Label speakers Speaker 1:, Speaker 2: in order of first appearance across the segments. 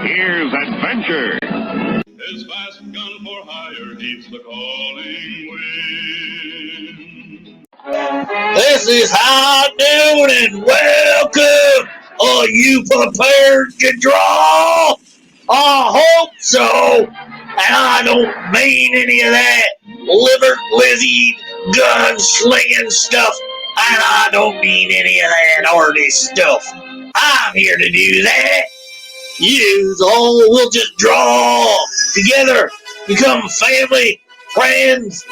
Speaker 1: Here's adventure.
Speaker 2: His fast gun for hire heeds the calling wind.
Speaker 3: This is High Noon and welcome. Are you prepared to draw? I hope so. And I don't mean any of that liver lizzy gun slinging stuff. And I don't mean any of that artist stuff. I'm here to do that. You all will just draw together, become family, friends,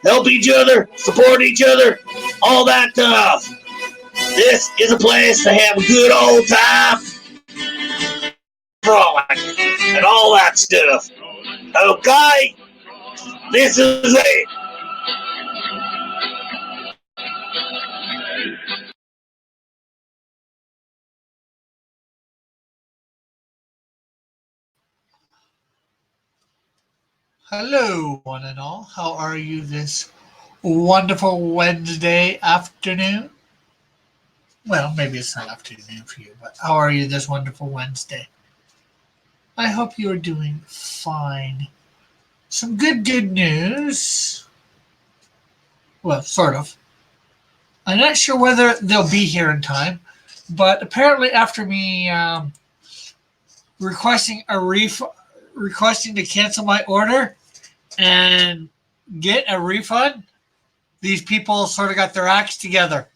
Speaker 3: help each other, support each other, all that stuff. This is a place to have a good old time, drawing, and all that stuff. Okay? This is it.
Speaker 4: Hello, one and all. How are you this wonderful Wednesday afternoon? Well, maybe it's not afternoon for you, but how are you this wonderful Wednesday? I hope you are doing fine. Some good news. Well, sort of. I'm not sure whether they'll be here in time, but apparently after me requesting to cancel my order and get a refund, these people sort of got their acts together.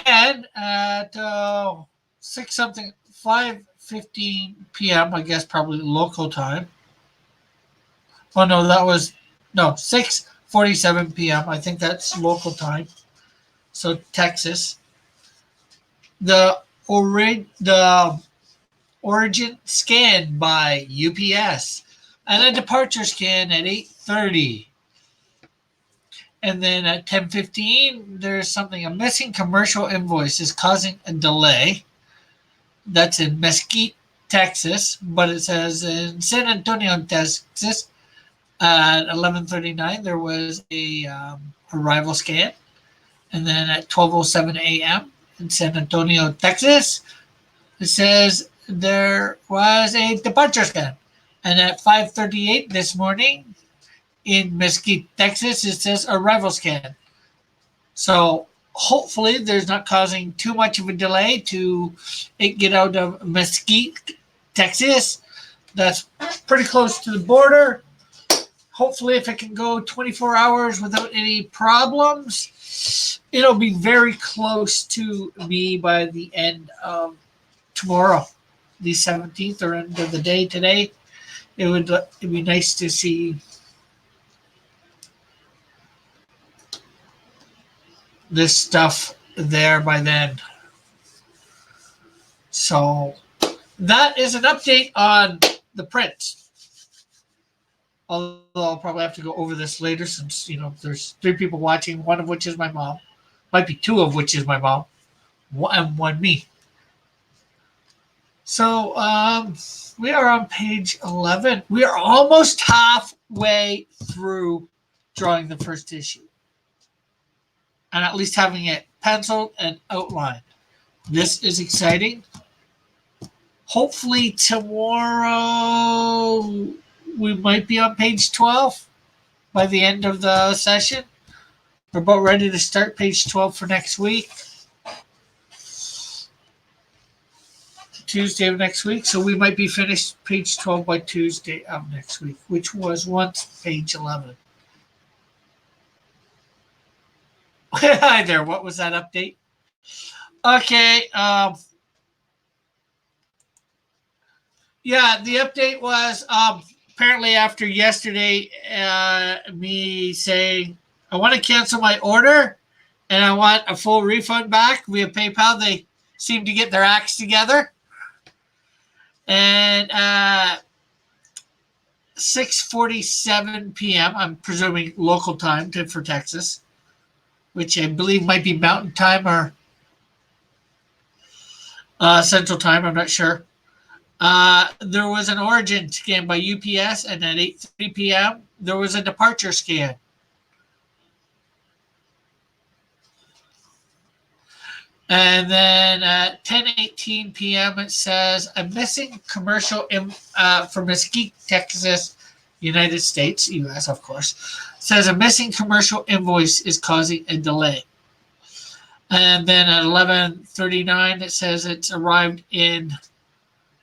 Speaker 4: And at 5:15 p.m., I guess probably local time. Oh no, 6:47 p.m. I think that's local time. So Texas. The origin scan by UPS and a departure scan at 8:30. And then at 10:15, there's something, a missing commercial invoice is causing a delay. That's in Mesquite, Texas, but it says in San Antonio, Texas, at 11:39, there was a arrival scan. And then at 12:07 a.m. in San Antonio, Texas, it says there was a departure scan. And at 5:38 this morning in Mesquite, Texas, it says arrival scan. So hopefully there's not causing too much of a delay to it get out of Mesquite, Texas. That's pretty close to the border. Hopefully if it can go 24 hours without any problems, it'll be very close to me by the end of tomorrow, the 17th, or end of the day today. It'd be nice to see this stuff there by then. So that is an update on the print. Although I'll probably have to go over this later since, there's 3 people watching, one of which is my mom. Might be 2 of which is my mom, and 1 me. So we are on page 11. We are almost halfway through drawing the first issue. And at least having it penciled and outlined. This is exciting. Hopefully tomorrow we might be on page 12 by the end of the session. We're about ready to start page 12 for next week. Tuesday of next week. So we might be finished page 12 by Tuesday of next week, which was once page 11. Hi there. What was that update? Okay. Yeah, the update was apparently after yesterday, me saying I want to cancel my order and I want a full refund back via PayPal. They seem to get their acts together. And 6:47 p.m., I'm presuming local time for Texas, which I believe might be Mountain Time or Central Time. I'm not sure. There was an origin scan by UPS, and at 8:30 p.m., there was a departure scan. And then at 10:18 p.m. it says a missing commercial from Mesquite, Texas, United States, U.S. of course, says a missing commercial invoice is causing a delay. And then at 11:39 it says it's arrived in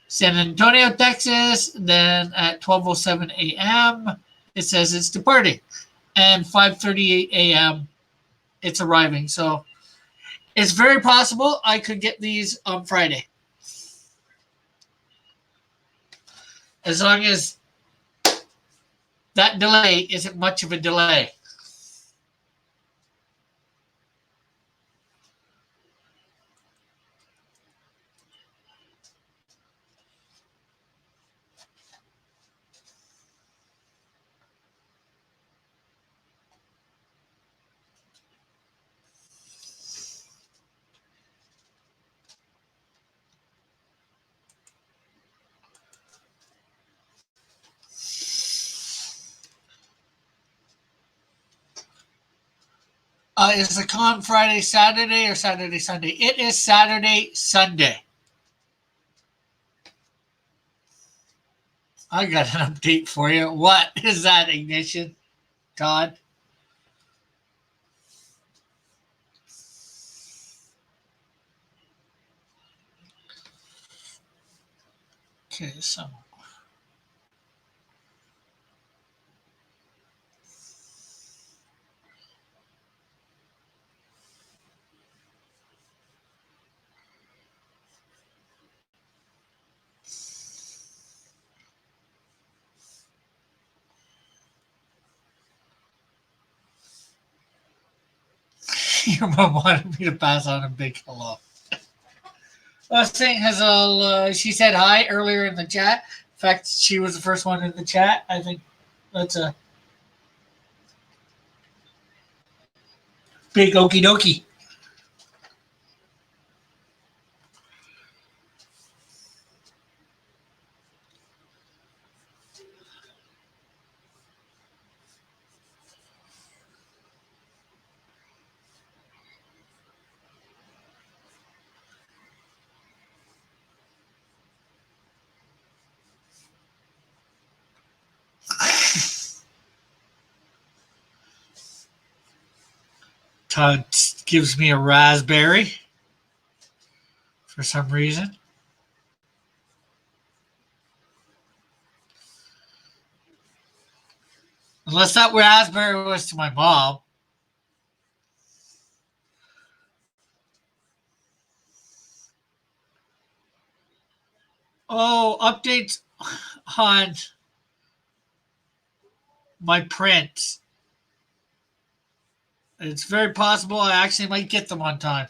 Speaker 4: San Antonio, Texas. Then at 12:07 a.m. it says it's departing, and 5:38 a.m. it's arriving. So it's very possible I could get these on Friday. As long as that delay isn't much of a delay. Is the con Friday, Saturday, or Saturday, Sunday? It is Saturday, Sunday. I got an update for you. What is that, Ignition? Todd? Okay, so. Your mom wanted me to pass on a big hello. Thing has she said hi earlier in the chat. In fact, she was the first one in the chat. I think that's a big okie dokie. Todd gives me a raspberry for some reason. Unless that raspberry was to my mom. Oh, updates on my prints. It's very possible I actually might get them on time.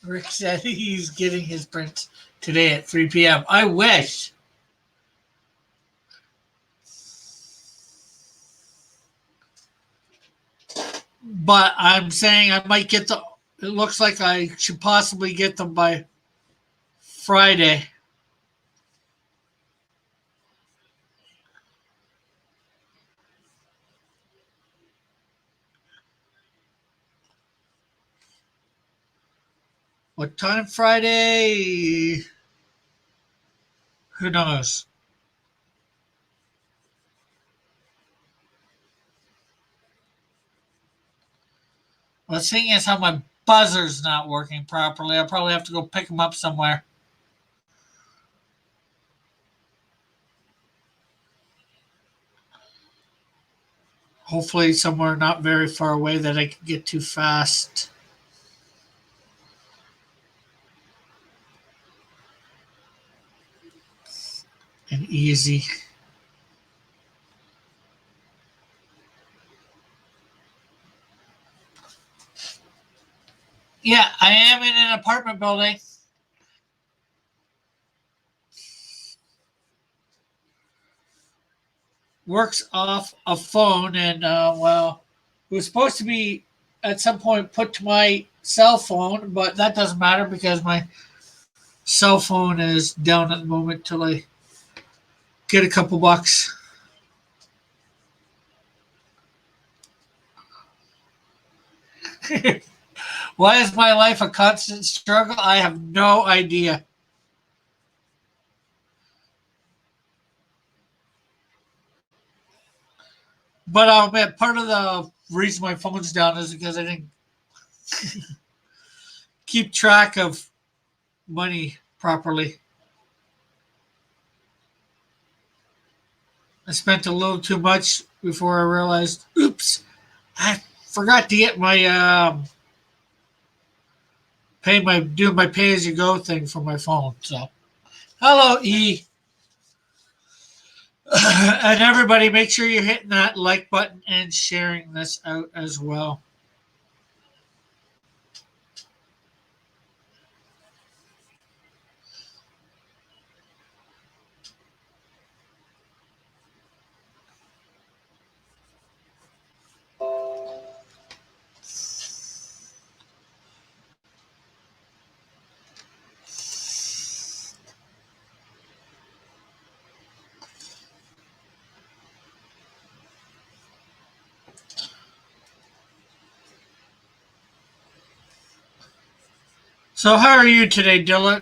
Speaker 4: Rick said he's getting his prints today at 3 p.m. I wish. But I'm saying I might get them. It looks like I should possibly get them by Friday. What time Friday? Who knows? Well, seeing as how my buzzer's not working properly, I'll probably have to go pick them up somewhere. Hopefully somewhere not very far away that I can get to fast. And easy. Yeah, I am in an apartment building. Works off a phone, and well, it was supposed to be at some point put to my cell phone, but that doesn't matter because my cell phone is down at the moment till I get a couple bucks. Why is my life a constant struggle? I have no idea. But I'll admit, part of the reason my phone's down is because I didn't keep track of money properly. I spent a little too much before I realized, oops, I forgot to get my do my pay as you go thing for my phone. So, hello E, and everybody, make sure you're hitting that like button and sharing this out as well. So how are you today, Dylan?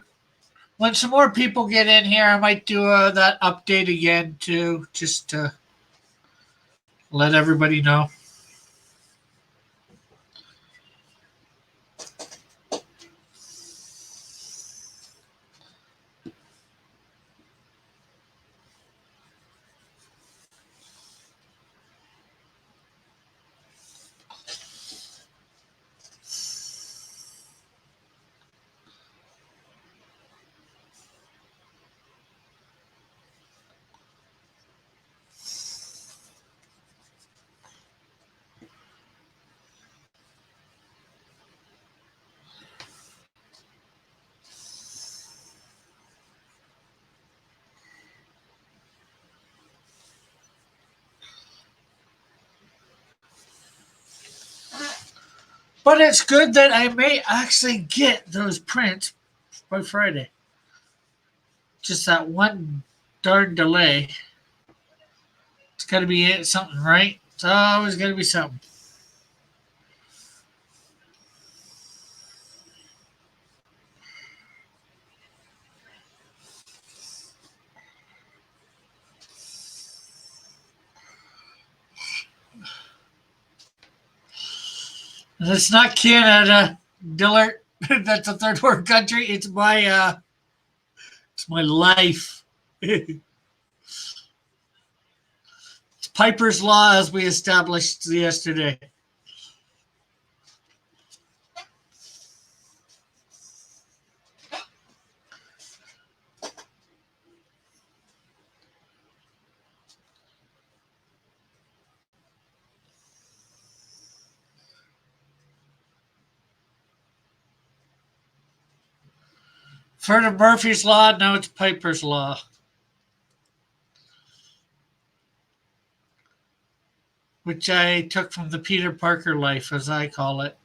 Speaker 4: When some more people get in here, I might do that update again too, just to let everybody know. But it's good that I may actually get those prints by Friday. Just that one darn delay. It's got to be it, something, right? It's always got to be something. And it's not Canada, Dillard. That's a third world country. It's my life. It's Piper's Law, as we established yesterday. Heard of Murphy's Law? Now it's Piper's Law. Which I took from the Peter Parker life, as I call it.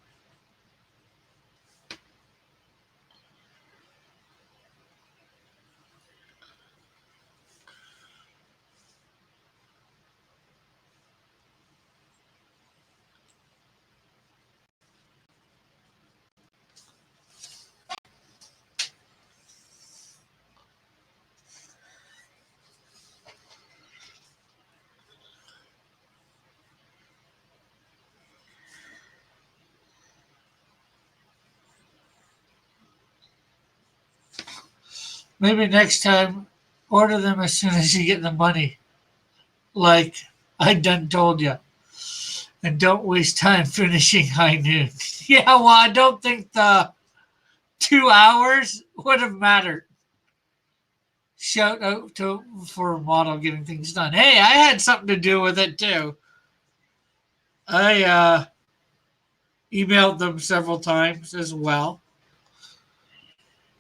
Speaker 4: Maybe next time, order them as soon as you get the money. Like I done told you. And don't waste time finishing high noon. Yeah, well, I don't think the 2 hours would have mattered. Shout out to for Model getting things done. Hey, I had something to do with it too. I emailed them several times as well.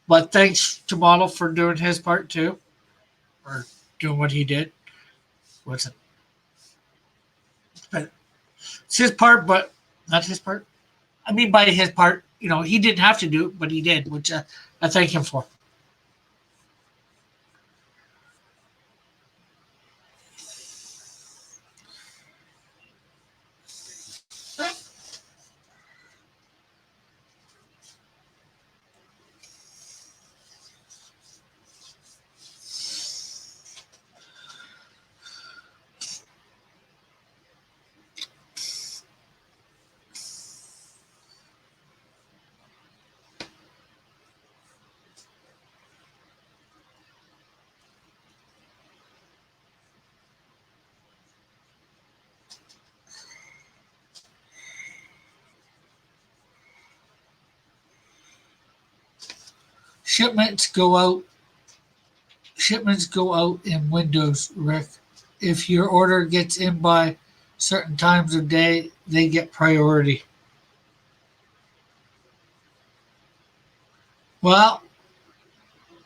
Speaker 4: But thanks to Model for doing his part too. Or doing what he did. What's it? It's his part, but not his part. I mean, by his part, he didn't have to do it, but he did, which I thank him for. Shipments go out in windows, Rick. If your order gets in by certain times of day, they get priority. Well,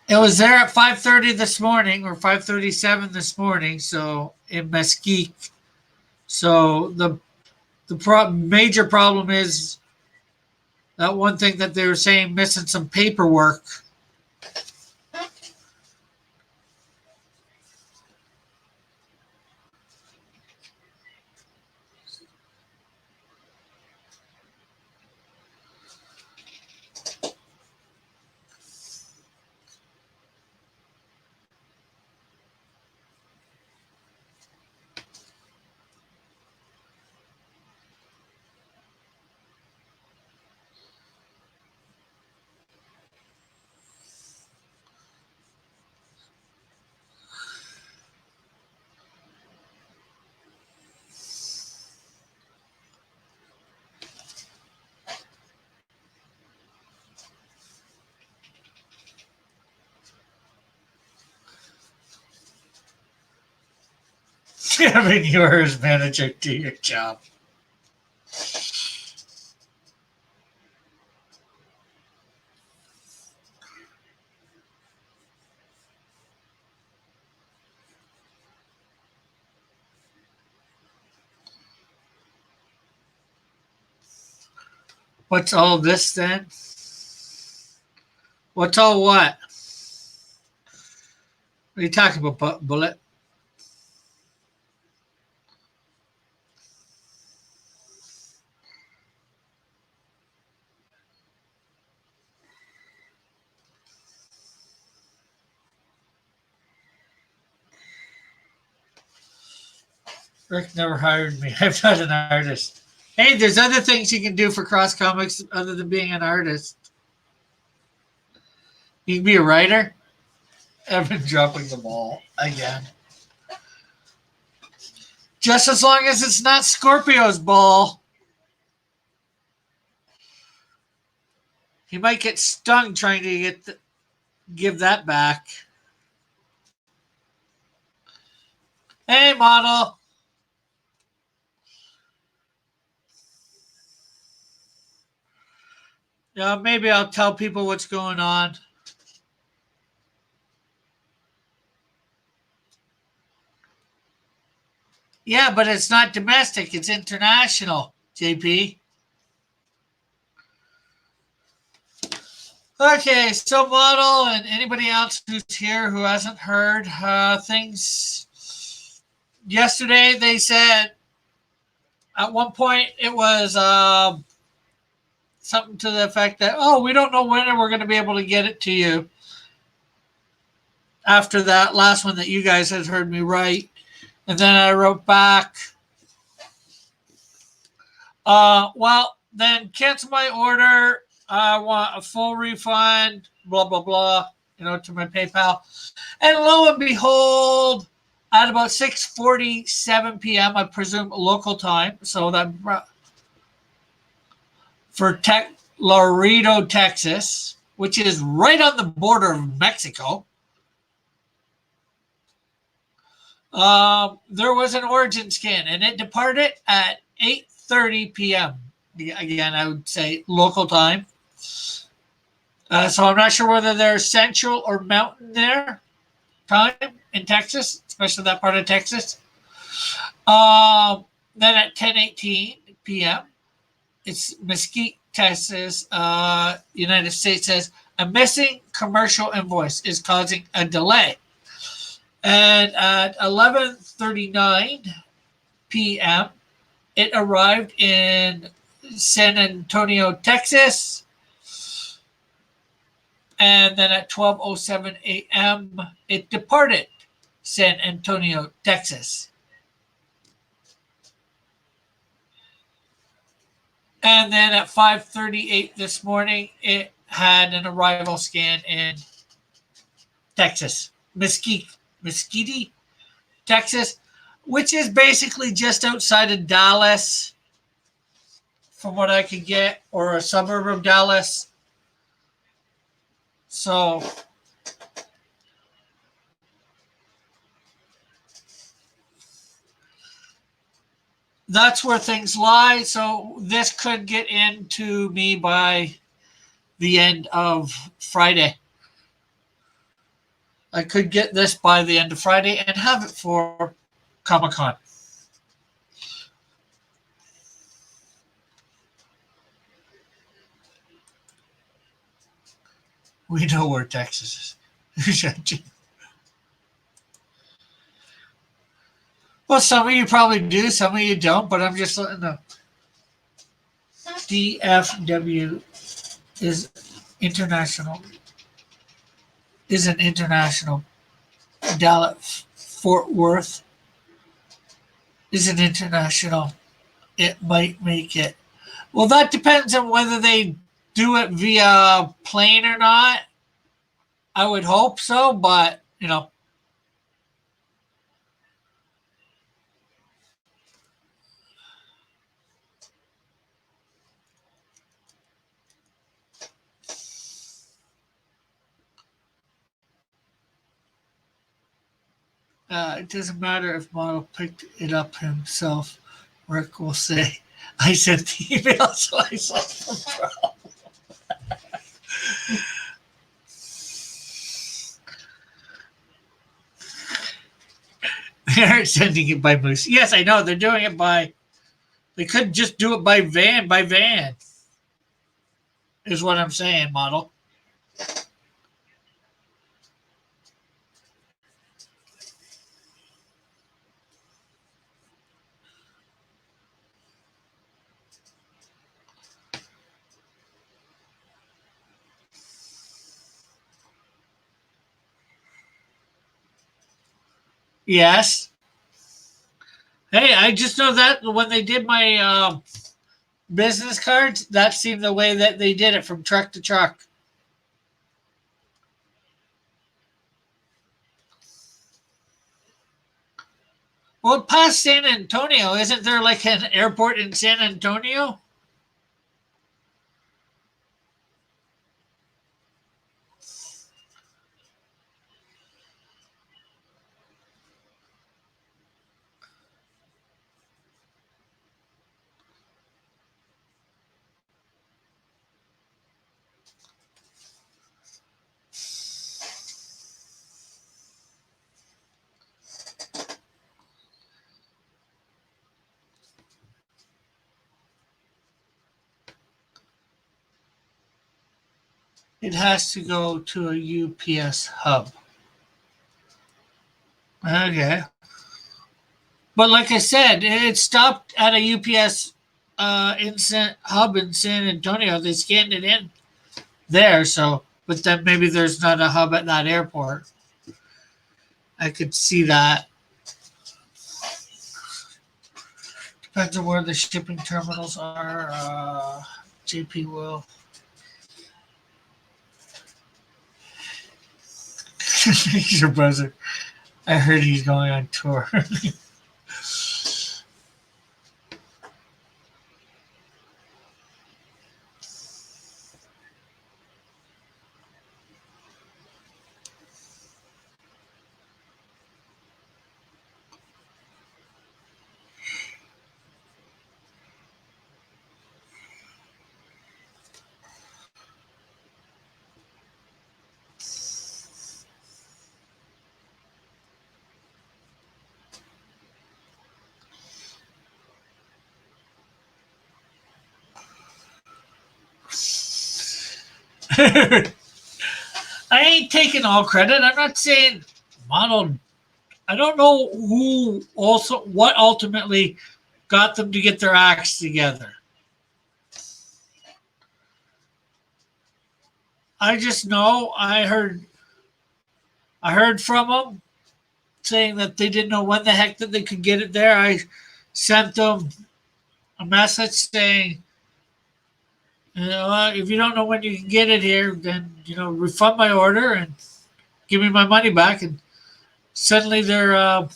Speaker 4: it was there at 5:30 this morning or 5:37 this morning, so in Mesquite. So the major problem is that one thing that they were saying, missing some paperwork. Having yours manager do your job. What's all this then? What's all what? What are you talking about, Bullet? Rick never hired me. I'm not an artist. Hey, there's other things you can do for Cross Comics other than being an artist. You can be a writer. I've been dropping the ball again. Just as long as it's not Scorpio's ball. He might get stung trying to give that back. Hey, model. Yeah, maybe I'll tell people what's going on. Yeah, but it's not domestic. It's international, JP. Okay, so model and anybody else who's here who hasn't heard things. Yesterday they said at one point it was something to the effect that, oh, we don't know when we're going to be able to get it to you. After that last one that you guys had heard me write. And then I wrote back, well, then cancel my order. I want a full refund, blah, blah, blah, to my PayPal. And lo and behold, at about 6:47 p.m., I presume local time, so that for Laredo, Texas, which is right on the border of Mexico, there was an origin scan, and it departed at 8:30 p.m. Again, I would say local time. So I'm not sure whether they're central or mountain there time in Texas, especially that part of Texas. Then at 10:18 p.m., it's Mesquite Texas, United States says a missing commercial invoice is causing a delay. And at 11:39 p.m., it arrived in San Antonio, Texas. And then at 12:07 a.m., it departed San Antonio, Texas. And then at 5:38 this morning, it had an arrival scan in Texas, Mesquite, Texas, which is basically just outside of Dallas, from what I could get, or a suburb of Dallas. So that's where things lie. So this could get into me by the end of Friday. I could get this by the end of Friday and have it for Comic-Con. We know where Texas is. Well, some of you probably do, some of you don't, but I'm just letting know. DFW is international. Is an international. Dallas Fort Worth is an international. It might make it. Well, that depends on whether they do it via plane or not. I would hope so, but you know. It doesn't matter if model picked it up himself. Rick will say, I sent the email, so I saw some problem. They aren't sending it by Moose. Yes, I know. They're doing it by... They could just do it by van. Is what I'm saying, model. Yes. Hey, I just know that when they did my business cards, that seemed the way that they did it, from truck to truck. Well, past San Antonio, isn't there like an airport in San Antonio? It has to go to a UPS hub. Okay. But like I said, it stopped at a UPS instant hub in San Antonio. They scanned it in there, so but then maybe there's not a hub at that airport. I could see that. Depends on where the shipping terminals are. JP will. Your brother. I heard he's going on tour. I ain't taking all credit. I'm not saying model. I don't know what ultimately got them to get their acts together. I just know I heard from them saying that they didn't know when the heck that they could get it there. I sent them a message saying, if you don't know when you can get it here, then refund my order and give me my money back. And suddenly they're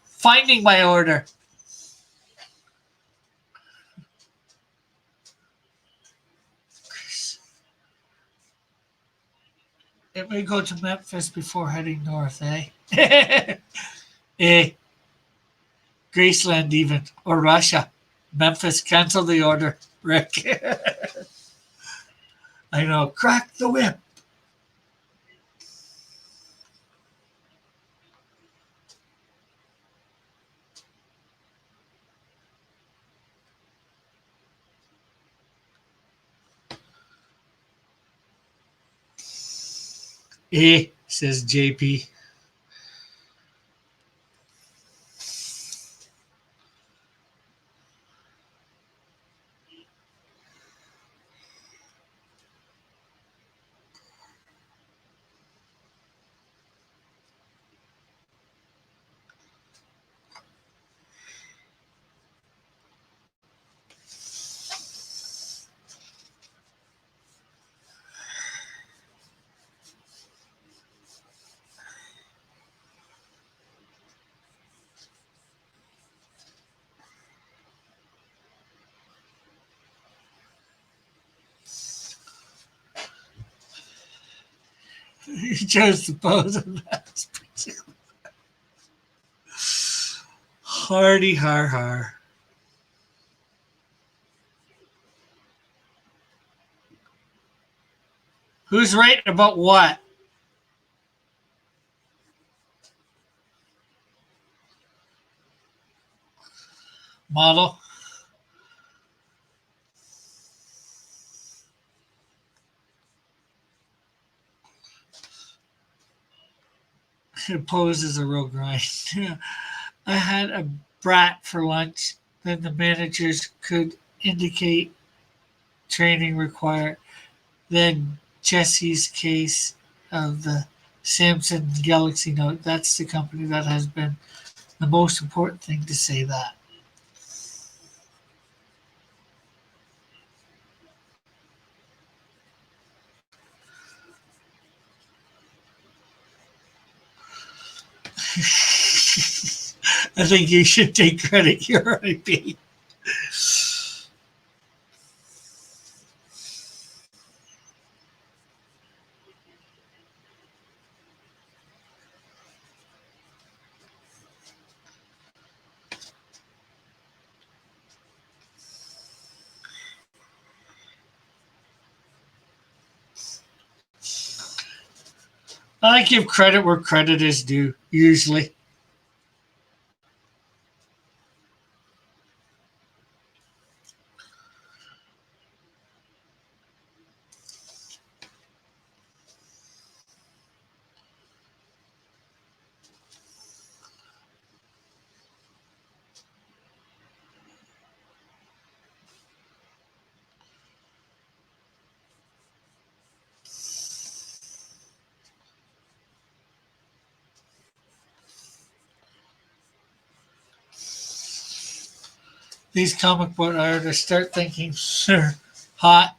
Speaker 4: finding my order. It may go to Memphis before heading north, eh? Graceland even, or Russia. Memphis, cancel the order, Rick. I know, crack the whip. Says JP. He chose to pose on that. Hardy har har. Who's right about what? Model. Pose is a real grind. I had a brat for lunch. Then the managers could indicate training required. Then Jesse's case of the Samsung Galaxy Note. That's the company that has been the most important thing to say that. I think you should take credit. You're right, Pete. I give credit where credit is due, usually. These comic book artists start thinking, sir, hot.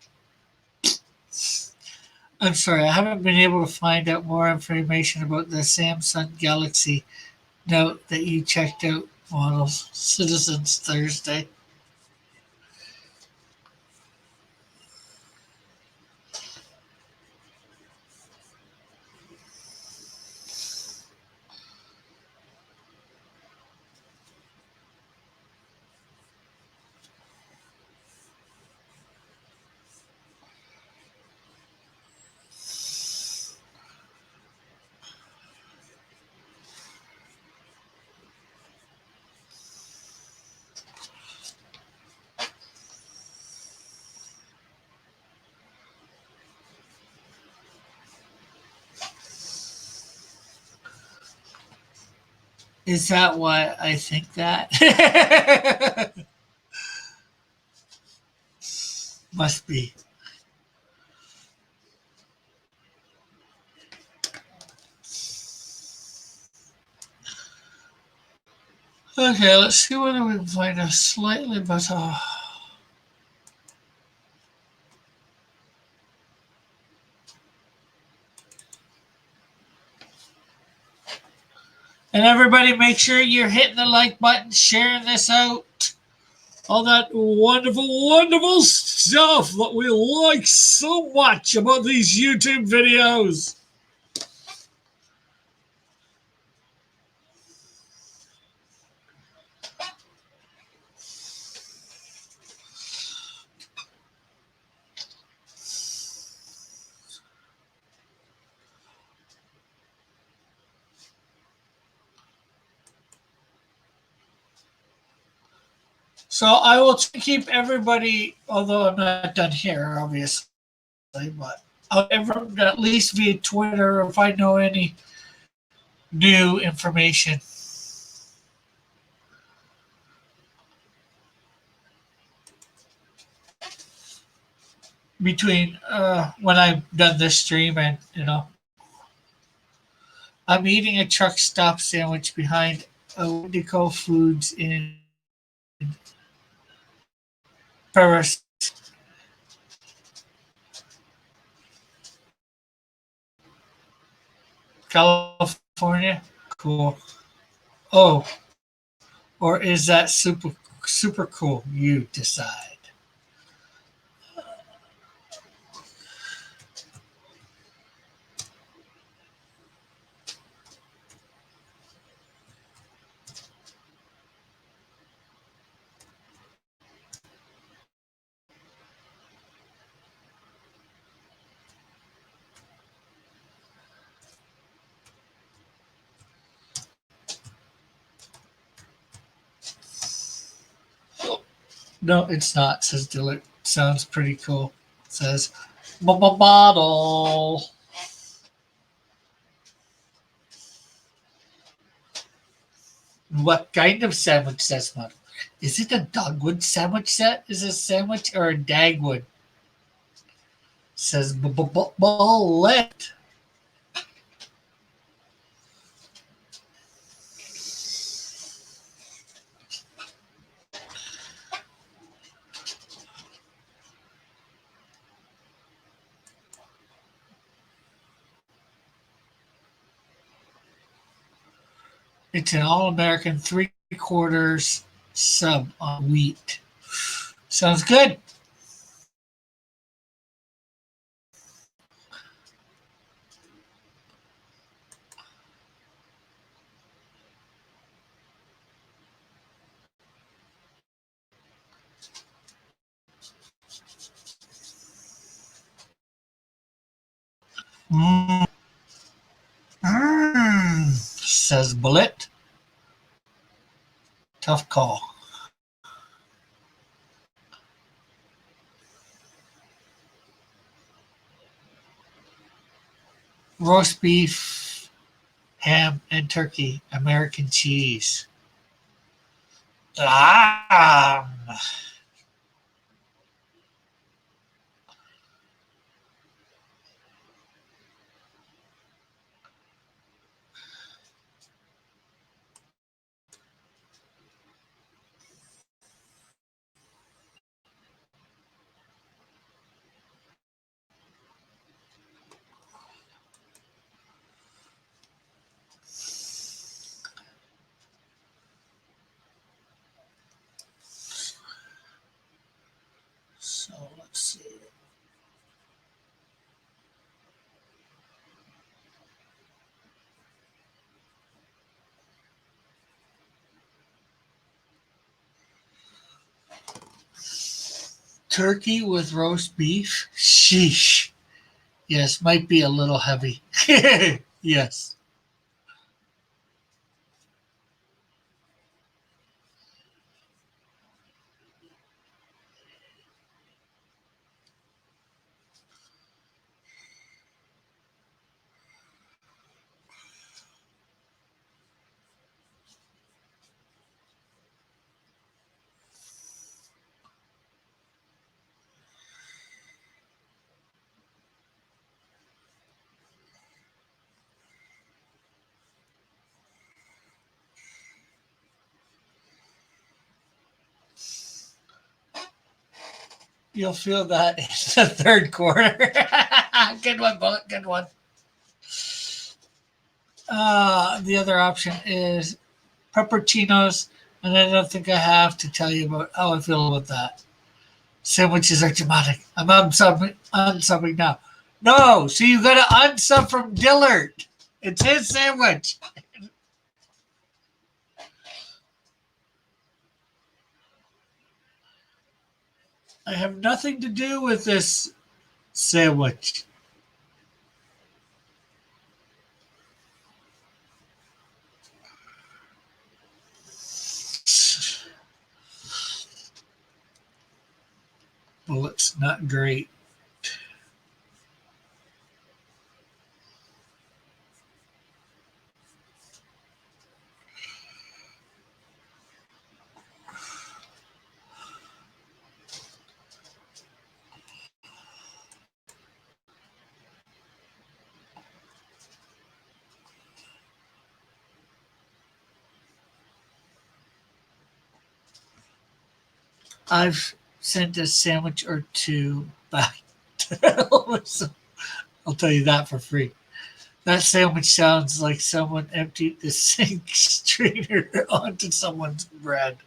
Speaker 4: I'm sorry, I haven't been able to find out more information about the Samsung Galaxy Note that you checked out, models Citizens Thursday. Is that why I think that? Must be. Okay, let's see whether we can find a slightly better. And everybody, make sure you're hitting the like button, sharing this out. All that wonderful, wonderful stuff that we like so much about these YouTube videos. So I will keep everybody, although I'm not done here, obviously, but I'll at least via Twitter if I know any new information. Between when I've done this stream and, I'm eating a truck stop sandwich behind a Wendigo Foods in Paris. California? Cool. Oh, or is that super cool? You decide. No, it's not, says Dillard. Sounds pretty cool. Says bottle. What kind of sandwich, says Mother? Is it a dogwood sandwich set? Is it a sandwich or a dagwood? Says bullet. It's an all-American 3/4 sub on wheat. Sounds good. Says Bullet. Tough call. Roast beef, ham, and turkey, American cheese. Ah. So let's see. Turkey with roast beef? Sheesh. Yes, might be a little heavy. Yes. You'll feel that in the third quarter. Good one, Bullet. Good one. The other option is pepperoncinos, and I don't think I have to tell you about how I feel about that. Sandwiches are dramatic. I'm unsubbing now. No, so you got to unsub from Dillard. It's his sandwich. I have nothing to do with this sandwich. Well, it's not great. I've sent a sandwich or two back to Elvis. I'll tell you that for free. That sandwich sounds like someone emptied the sink strainer onto someone's bread.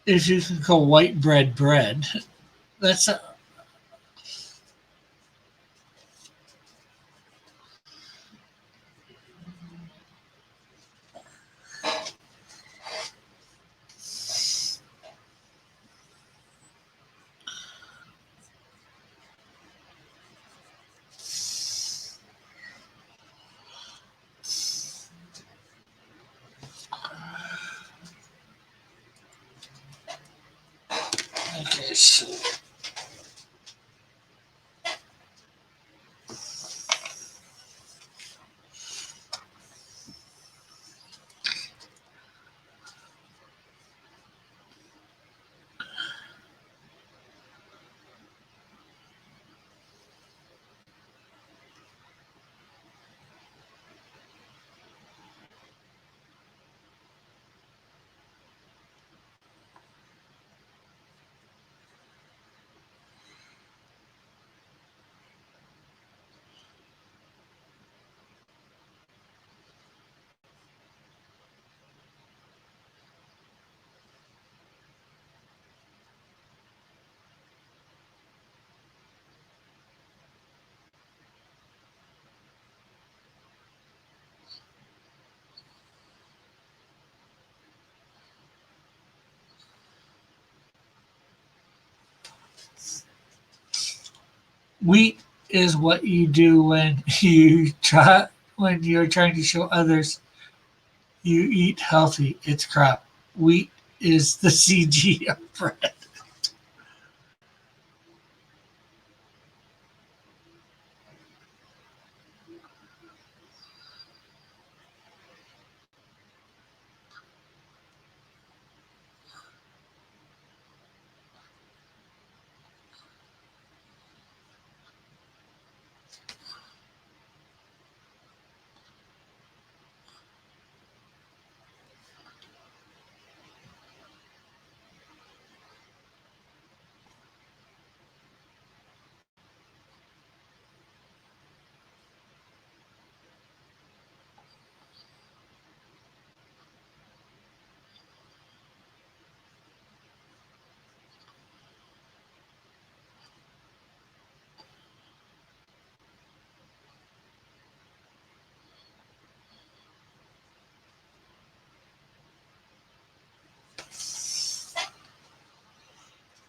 Speaker 4: If you can call white bread bread, that's a, okay. So wheat is what you do when you're trying to show others you eat healthy. It's crap. Wheat is the CG of bread.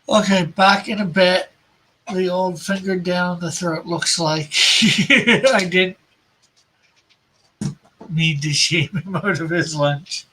Speaker 4: Okay, back in a bit. The old finger down the throat looks like I didn't mean to shame him out of his lunch.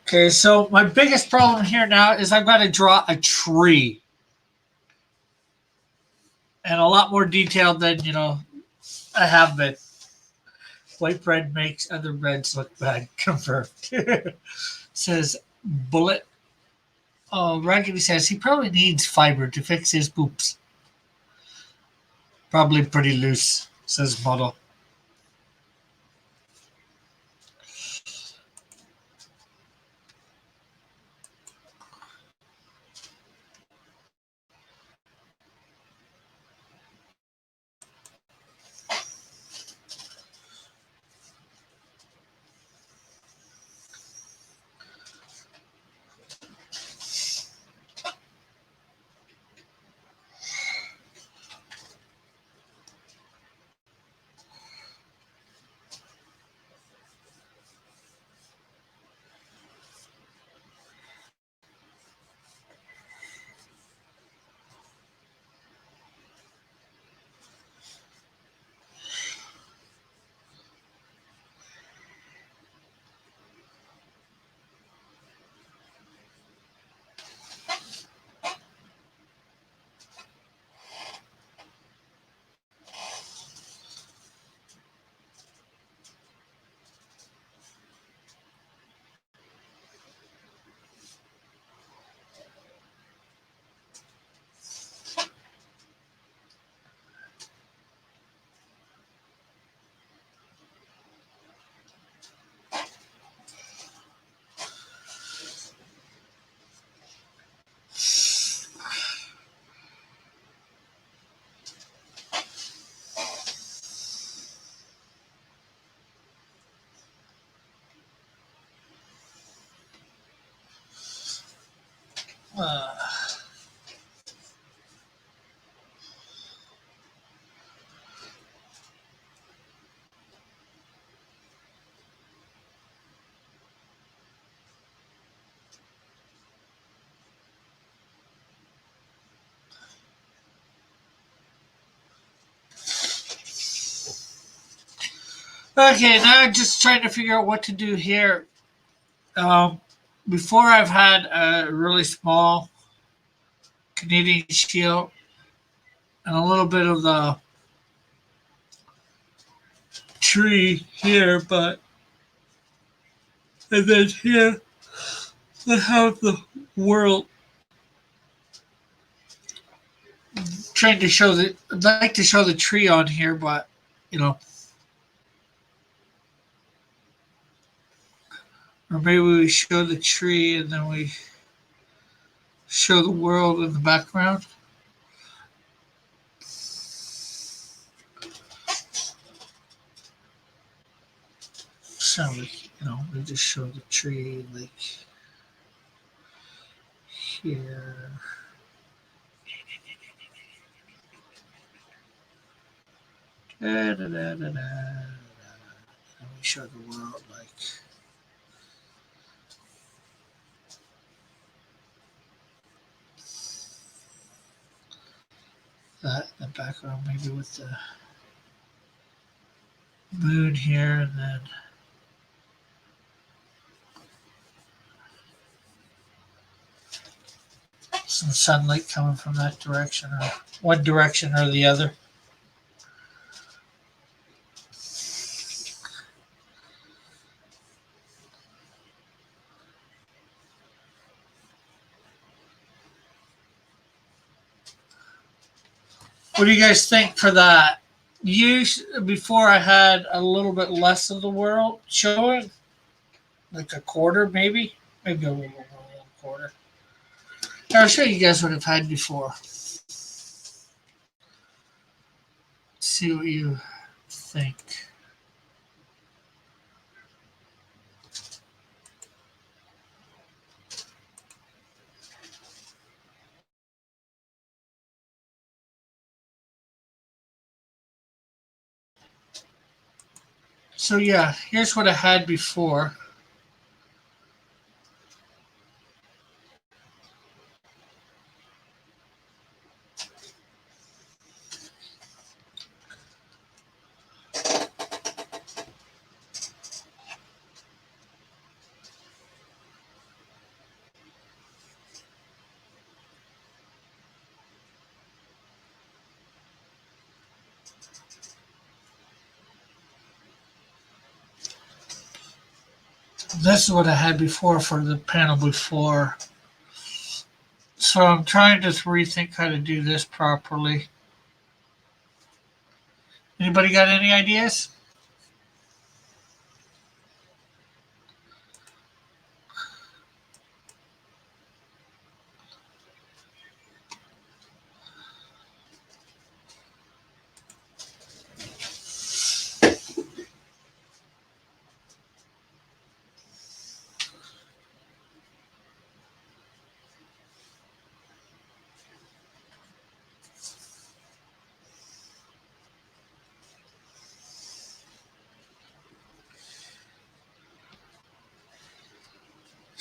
Speaker 4: Okay, so my biggest problem here now is I've got to draw a tree. And a lot more detailed than, I have been. White bread makes other breads look bad. Confirmed. Says Bullet. Oh, Raggedy says he probably needs fiber to fix his boobs. Probably pretty loose, says Model. Okay, now I'm just trying to figure out what to do here. Before I've had a really small Canadian shield and a little bit of the tree here, and then here I have the world. Trying to show I'd like to show the tree on here, but or maybe we show the tree and then we show the world in the background. So we just show the tree like here. Da, da, da, da, da. And we show the world like that in the background, maybe with the moon here, and then some sunlight coming from that direction, or one direction or the other. What do you guys think for that? Before I had a little bit less of the world showing, like a quarter, maybe a little quarter. I'll show you guys what I've had before. See what you think. So yeah, here's what I had before. This is what I had before for the panel before. So I'm trying to rethink how to do this properly. Anybody got any ideas?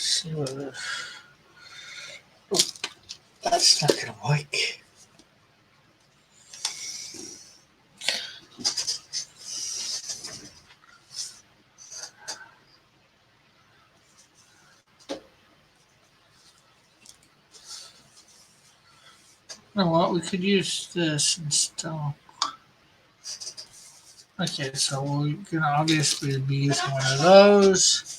Speaker 4: See what that's not gonna work. You know what? We could use this instead. Okay, so we're gonna obviously be using one of those.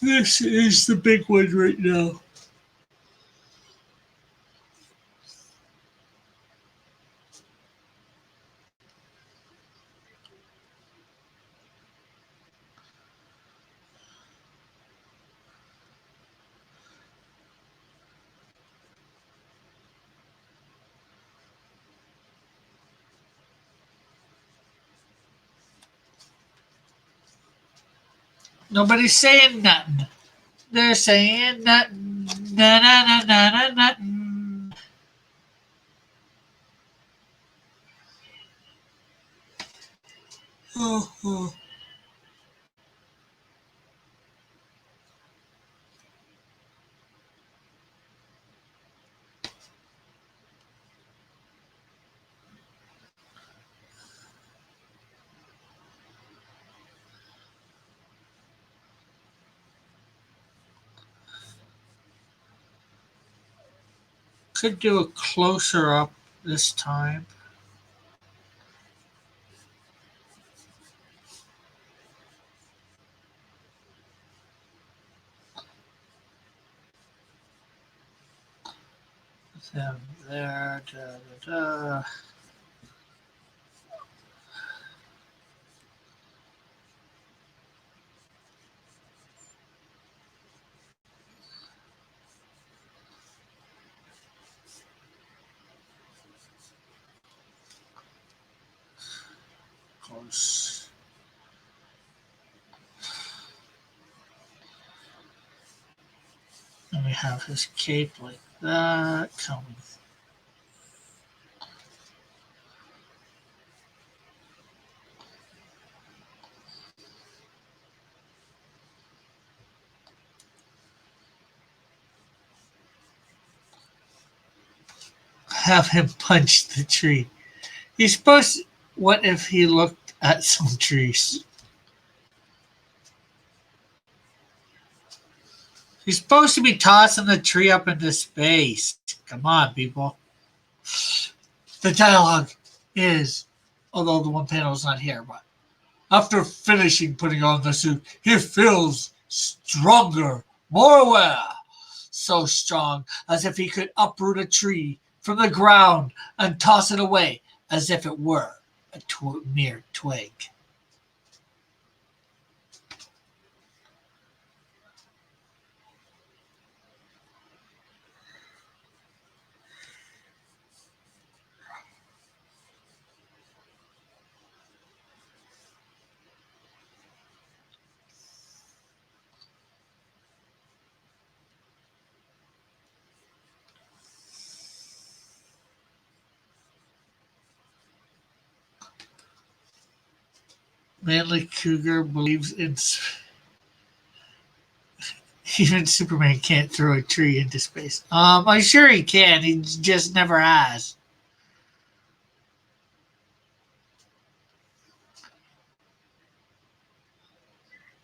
Speaker 4: This is the big one right now. Nobody's saying nothing. They're saying nothing. Na na na na na nothing. Oh, oh. Could do a closer up this time. Them there, da da da. Close. And we have his cape like that coming. Have him punch the tree. He's supposed to, what if he looked at some trees? He's supposed to be tossing the tree up into space. Come on, people. The dialogue is, although the one panel is not here, but after finishing putting on the suit, he feels stronger, more aware. So strong as if he could uproot a tree from the ground and toss it away as if it were a mere twig. Manly Cougar believes in even Superman can't throw a tree into space. I'm sure he can. He just never has.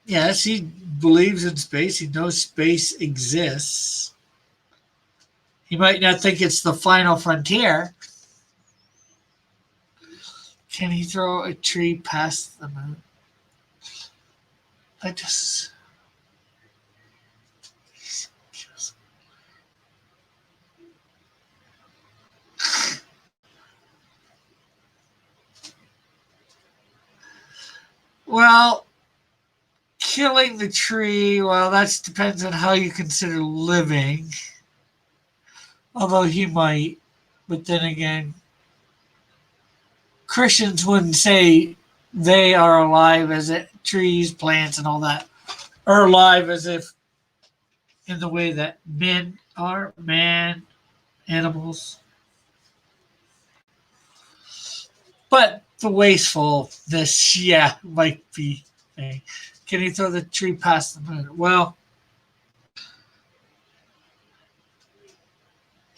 Speaker 4: Yes, he believes in space. He knows space exists. He might not think it's the final frontier. Can he throw a tree past the moon? I just. Well, killing the tree, well, that depends on how you consider living. Although he might. But then again, Christians wouldn't say they are alive as it, trees, plants, and all that are alive as if in the way that men are, man, animals. But the wasteful, this, yeah, might be. Can he throw the tree past the moon? Well,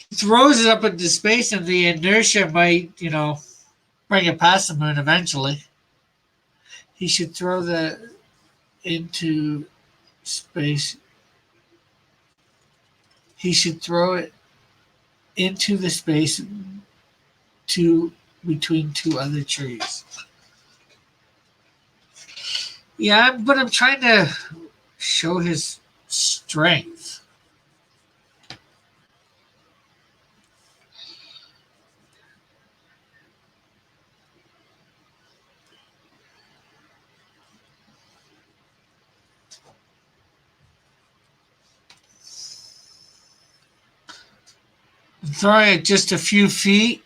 Speaker 4: he throws it up into space, and the inertia might, bring it past the moon eventually. He should throw the into space. He should throw it into the space between two other trees. Yeah, but I'm trying to show his strength. I'm throwing it just a few feet.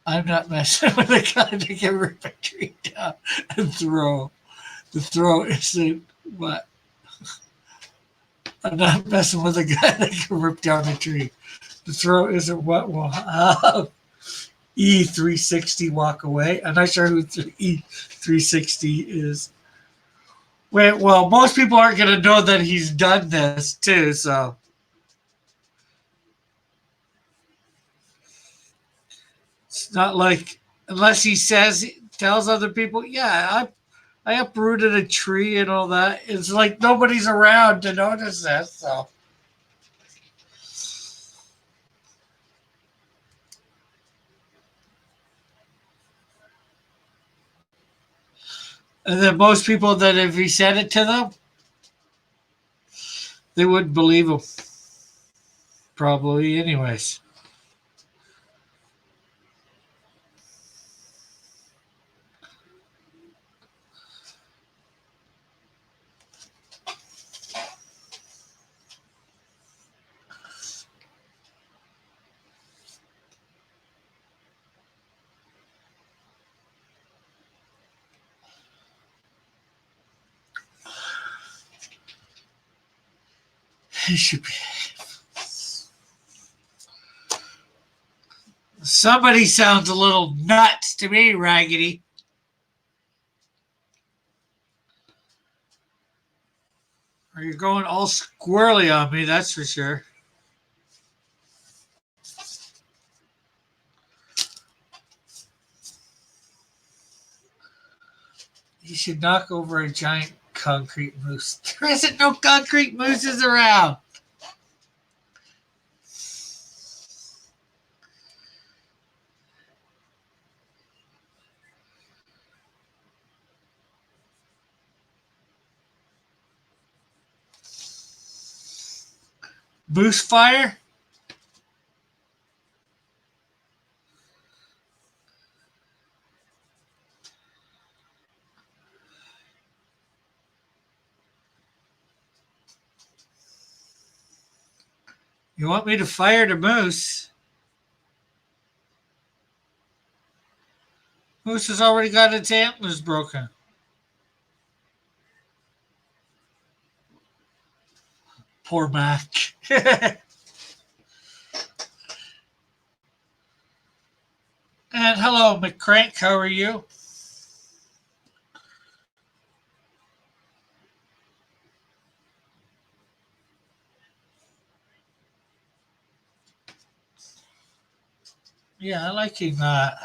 Speaker 4: I'm not messing with a guy that can rip a tree down and throw. The throw isn't what. I'm not messing with a guy that can rip down a tree. The throw isn't what will have E360 walk away. I'm not sure who E360 is. Wait, well, most people aren't going to know that he's done this too, so. It's not like, unless he tells other people, yeah, I uprooted a tree and all that. It's like nobody's around to notice this, so. And then most people that if he said it to them, they wouldn't believe him. Probably, anyways. He should be. Somebody sounds a little nuts to me, Raggedy. Or you're going all squirrely on me, that's for sure. You should knock over a giant concrete moose. There isn't no concrete mooses around. Moose fire? You want me to fire the moose? Moose has already got its antlers broken. Poor Mac. And hello, McCrank. How are you? Yeah, I liking that.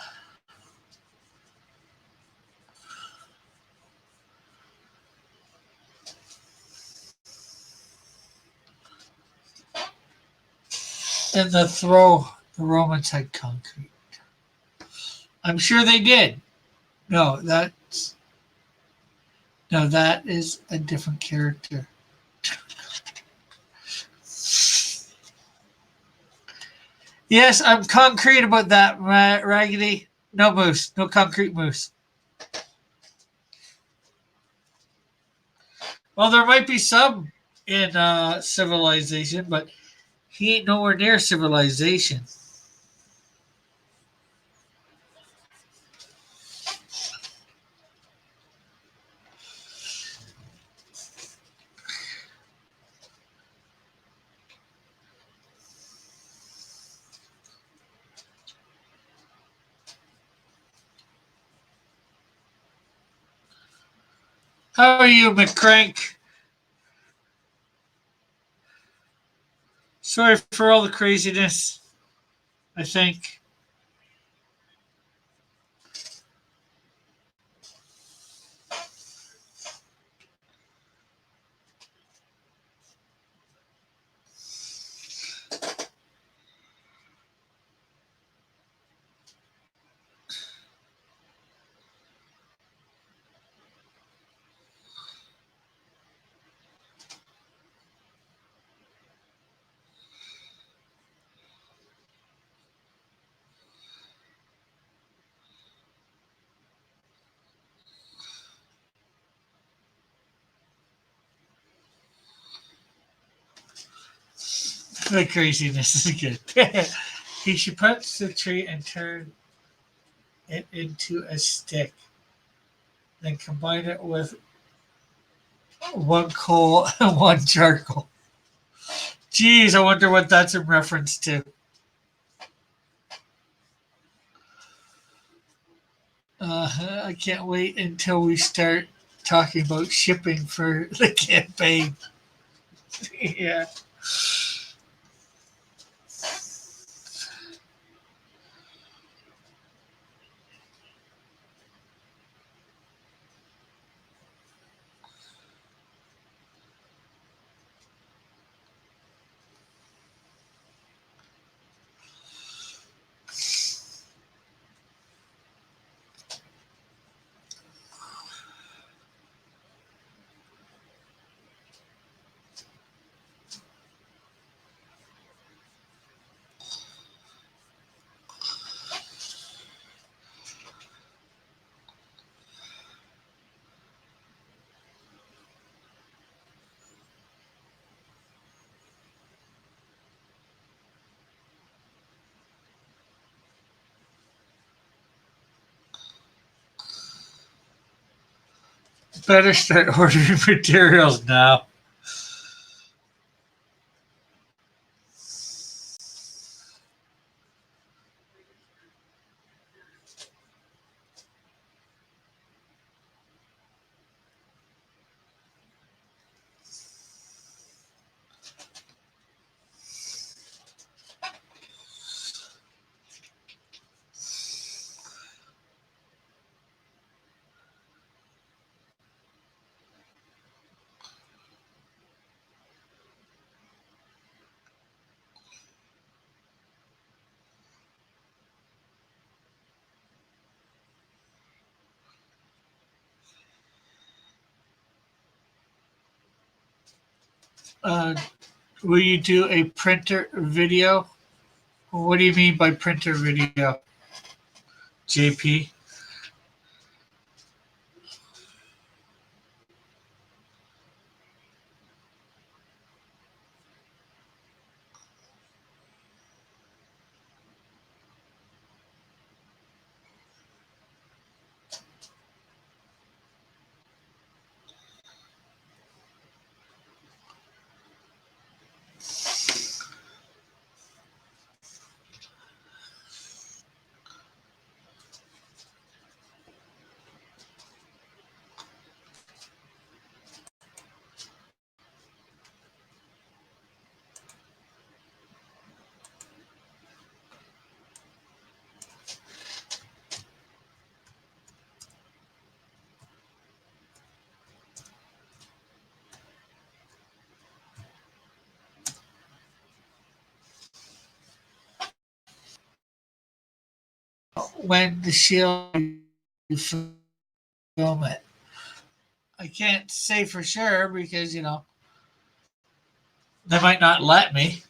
Speaker 4: And the Romans had concrete. I'm sure they did. No, that is a different character. Yes, I'm concrete about that, Raggedy. No moose. No concrete moose. Well, there might be some in civilization, but he ain't nowhere near civilization. How are you, McCrank? Sorry for all the craziness, I think. The craziness is good. He should punch the tree and turn it into a stick. Then combine it with one coal and one charcoal. Geez, I wonder what that's in reference to. I can't wait until we start talking about shipping for the campaign. Yeah. Better start ordering materials now. Uh, will you do a printer video? What do you mean by printer video, JP? when the shield film it. I can't say for sure because they might not let me.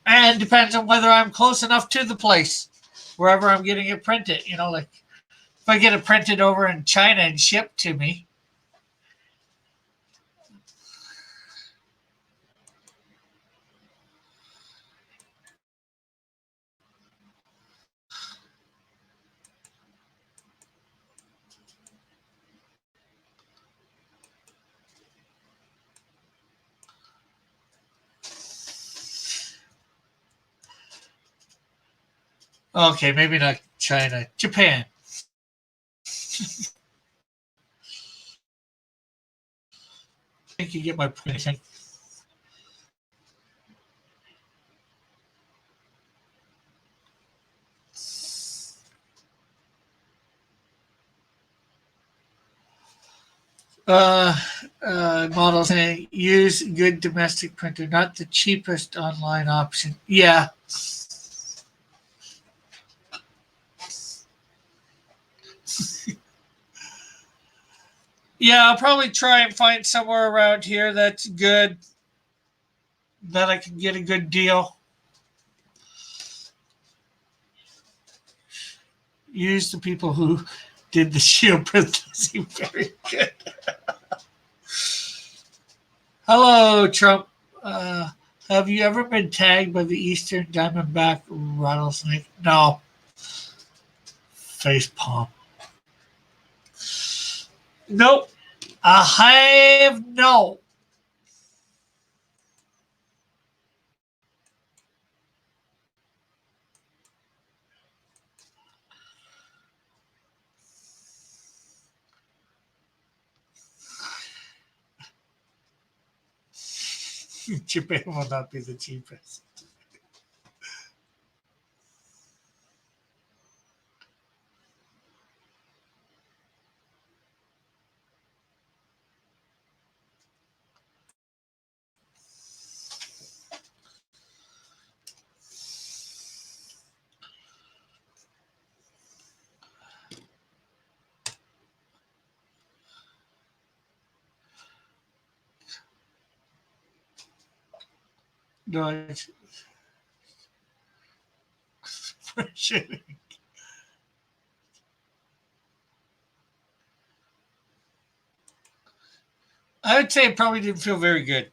Speaker 4: And depends on whether I'm close enough to the place, wherever I'm getting it printed. Like if I get it printed over in China and shipped to me. Okay, maybe not China, Japan. I think you get my point. Uh, Model saying use good domestic printer, not the cheapest online option. Yeah. Yeah, I'll probably try and find somewhere around here that's good, that I can get a good deal. Use the people who did the shield print. They seem very good. Hello, Trump. Have you ever been tagged by the Eastern Diamondback rattlesnake? No. Face palm. Nope. I have no. Japan will not be the cheapest. No, it's for shipping. I would say it probably didn't feel very good.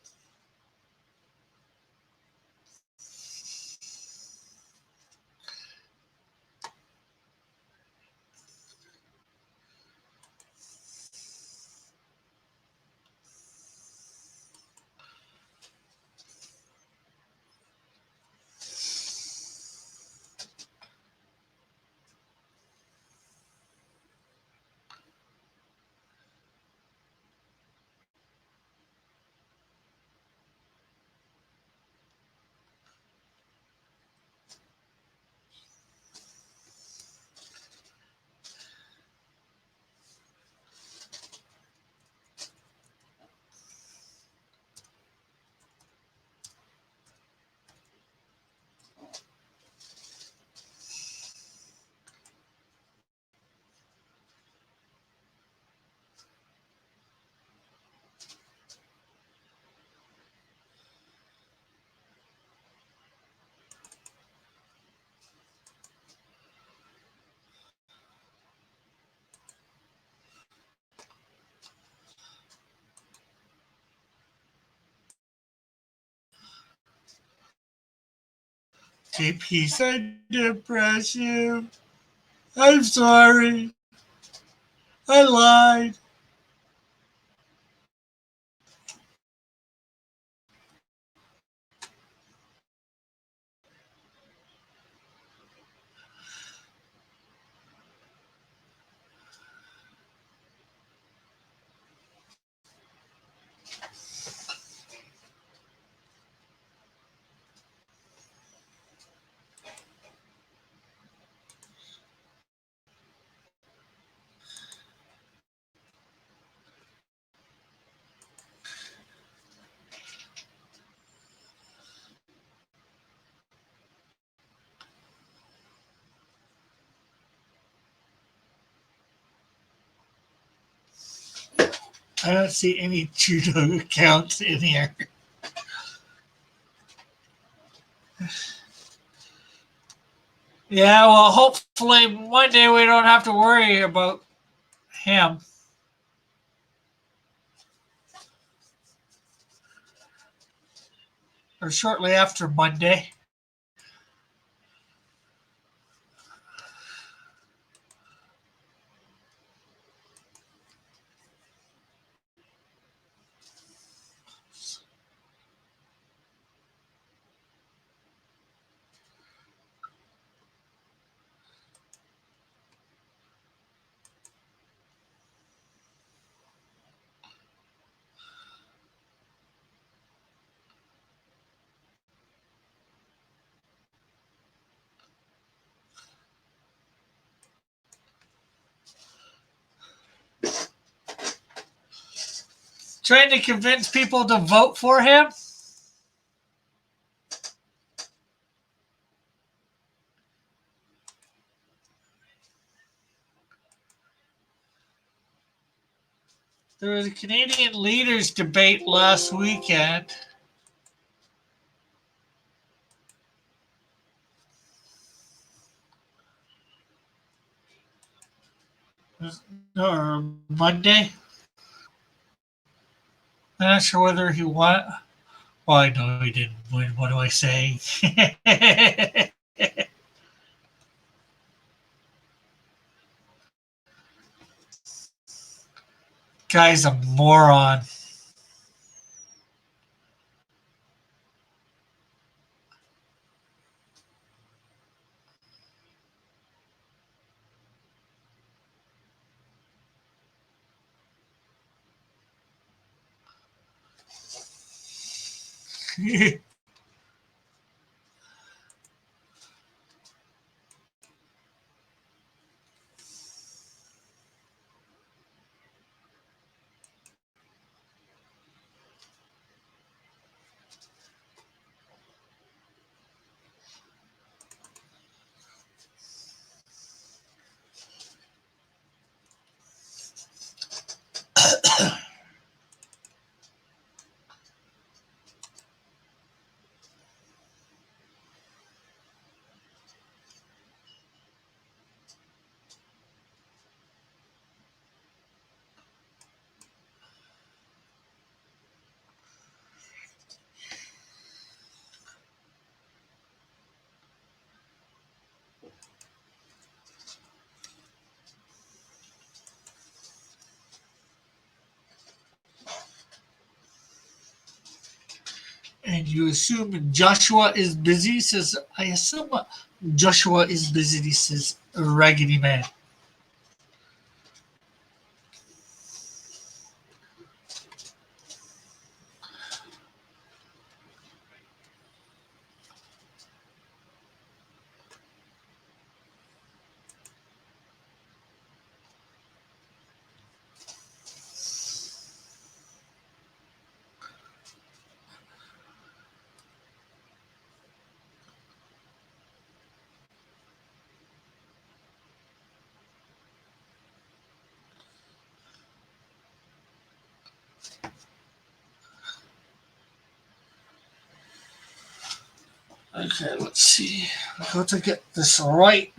Speaker 4: JP said depress you. I'm sorry. I lied. I don't see any Trudeau accounts in here. Yeah, well, hopefully one day we don't have to worry about him. Or shortly after Monday. Trying to convince people to vote for him? There was a Canadian leaders debate last weekend. Or Monday. I'm not sure whether he won. Well, I know he didn't win. What do I say? Guy's a moron. And you assume Joshua is busy? Says, I assume Joshua is busy, says Raggedy Man. Okay, let's see. I got to get this right.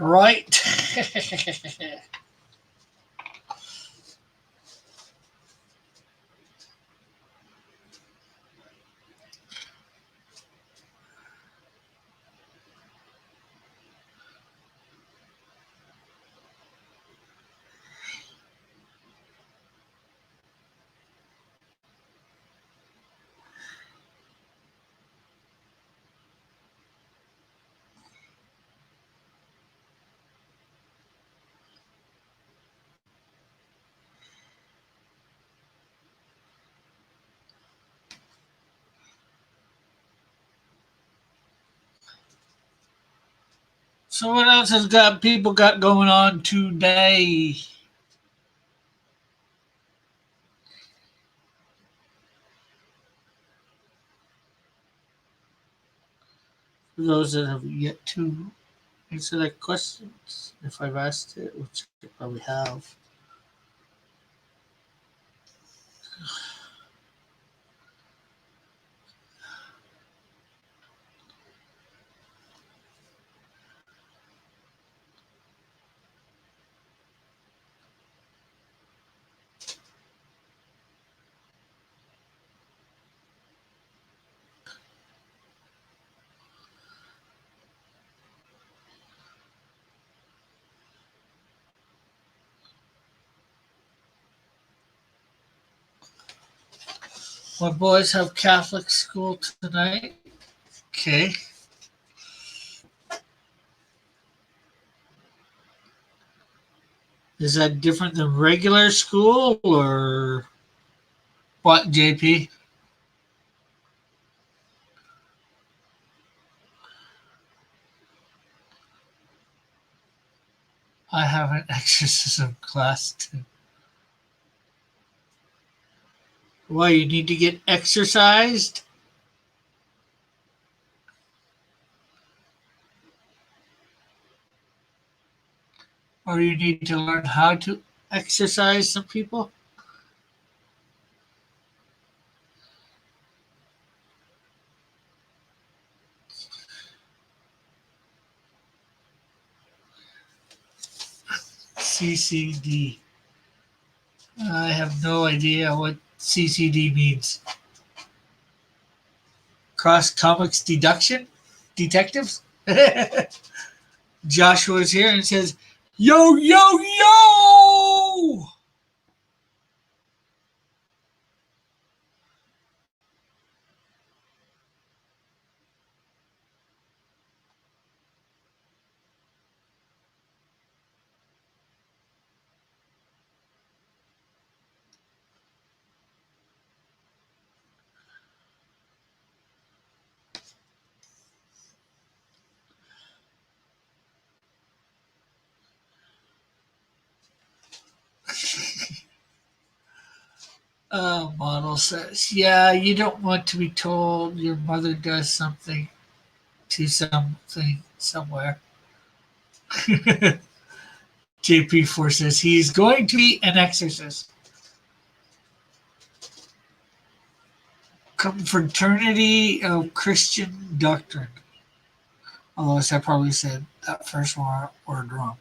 Speaker 4: So what else has people got going on today? For those that have yet to answer that question, if I've asked it, which I probably have. My boys have Catholic school tonight. Okay. Is that different than regular school or what, JP? I have an exorcism class too. Why, you need to get exercised? Or you need to learn how to exercise some people? CCD. I have no idea what CCD means. Cross Comics Deduction? Detectives? Joshua's here and says, yo, yo, yo! Model says, yeah, you don't want to be told your mother does something to something somewhere. JP4 says, he's going to be an exorcist. Confraternity of Christian Doctrine. Although I probably said that first word wrong.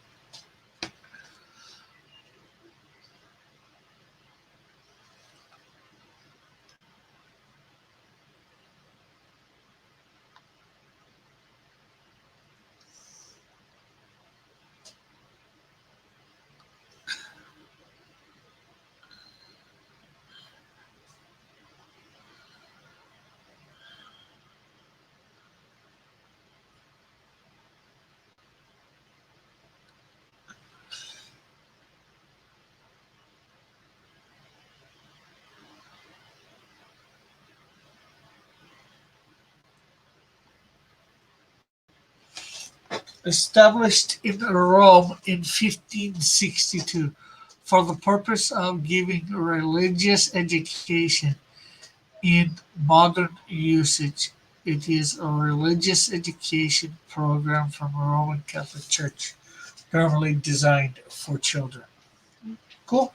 Speaker 4: Established in Rome in 1562 for the purpose of giving religious education in modern usage. It is a religious education program from the Roman Catholic Church, normally designed for children. Cool.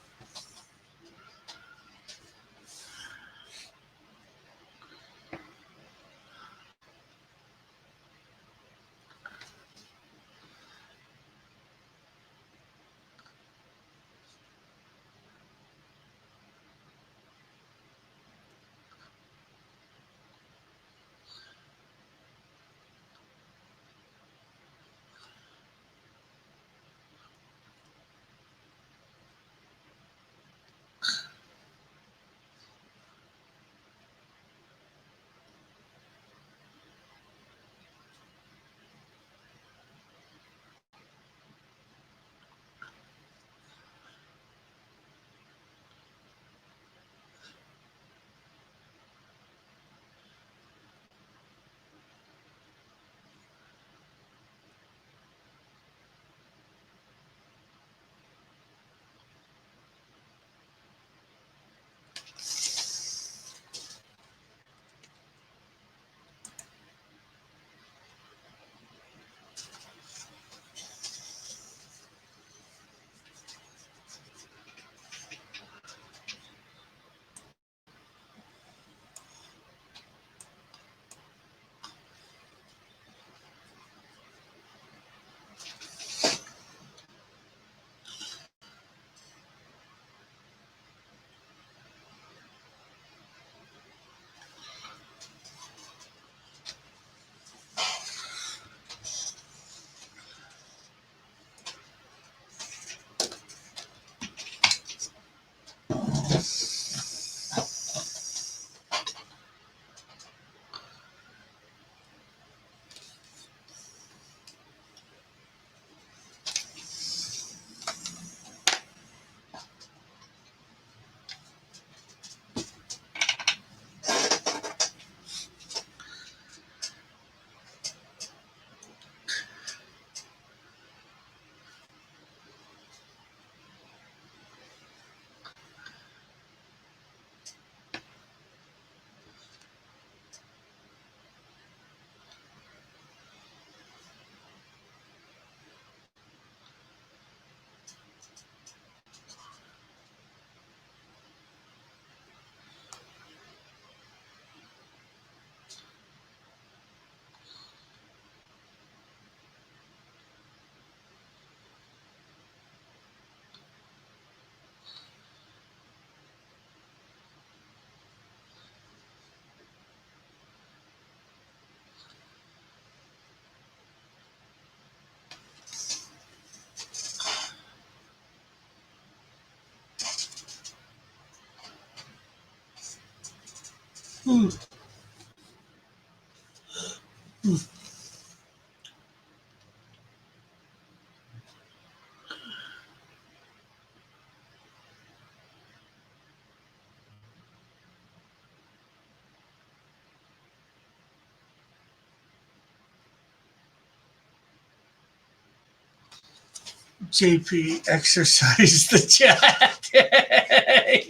Speaker 4: JP exercise the chat.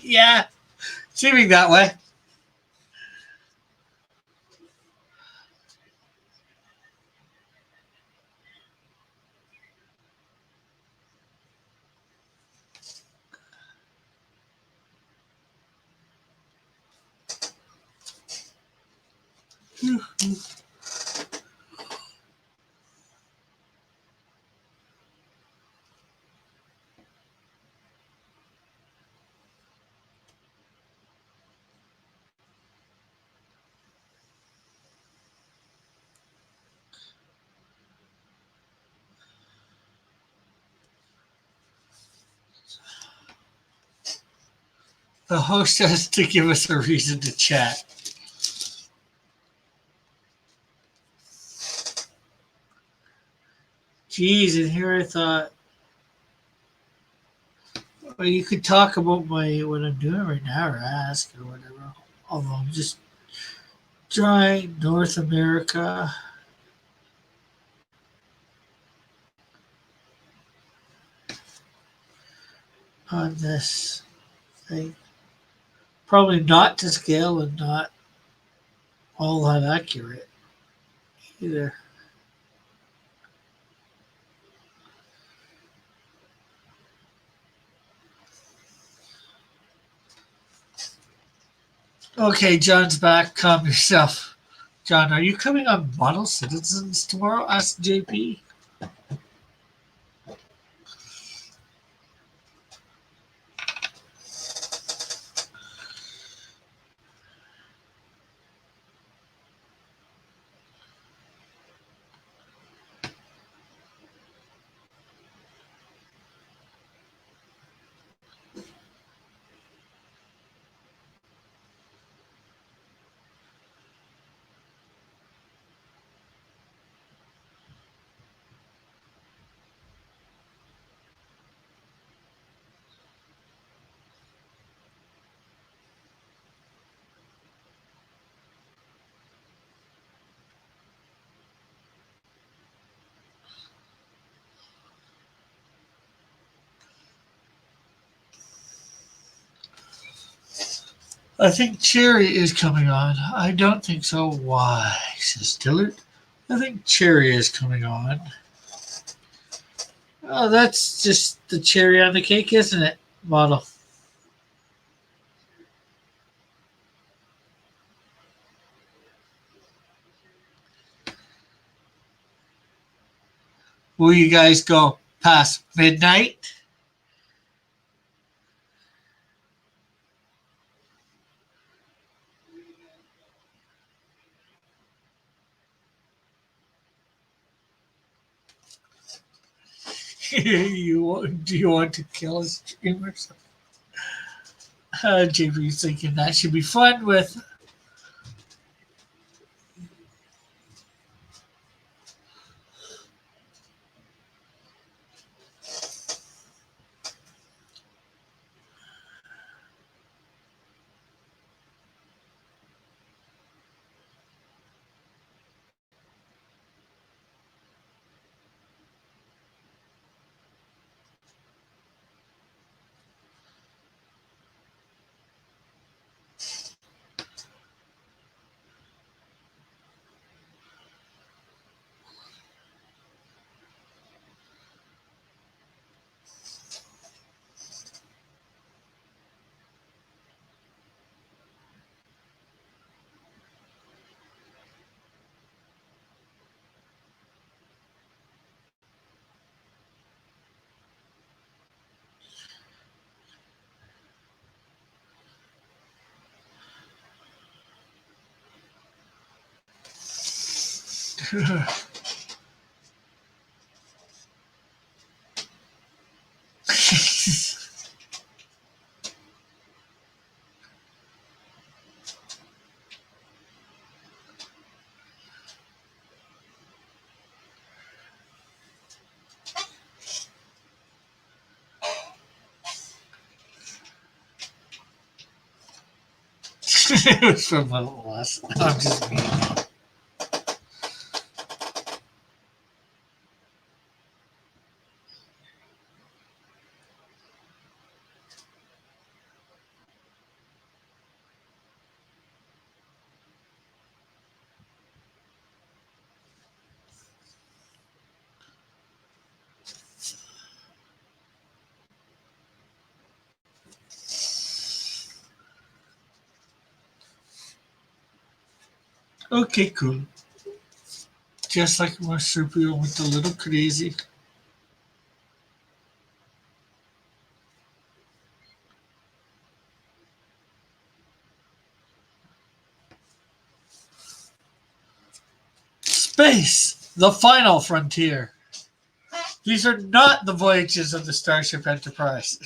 Speaker 4: Yeah, seeming that way. The host has to give us a reason to chat. Geez, and here I thought, well, you could talk about what I'm doing right now or ask or whatever. Although I'm just trying North America. On this thing. Probably not to scale and not all that accurate either. Okay, John's back. Calm yourself. John, are you coming on Model Citizens tomorrow? Asked JP. I think Cherry is coming on. I don't think so. Why? Says Dillard. I think Cherry is coming on. Oh, that's just the cherry on the cake, isn't it, Model? Will you guys go past midnight? Do you want to kill a streamer? JP's thinking that should be fun with. It was from Limitless. No, I'm just being. Okay, cool. Just like Marsupial went a little crazy. Space, the final frontier. These are not the voyages of the Starship Enterprise.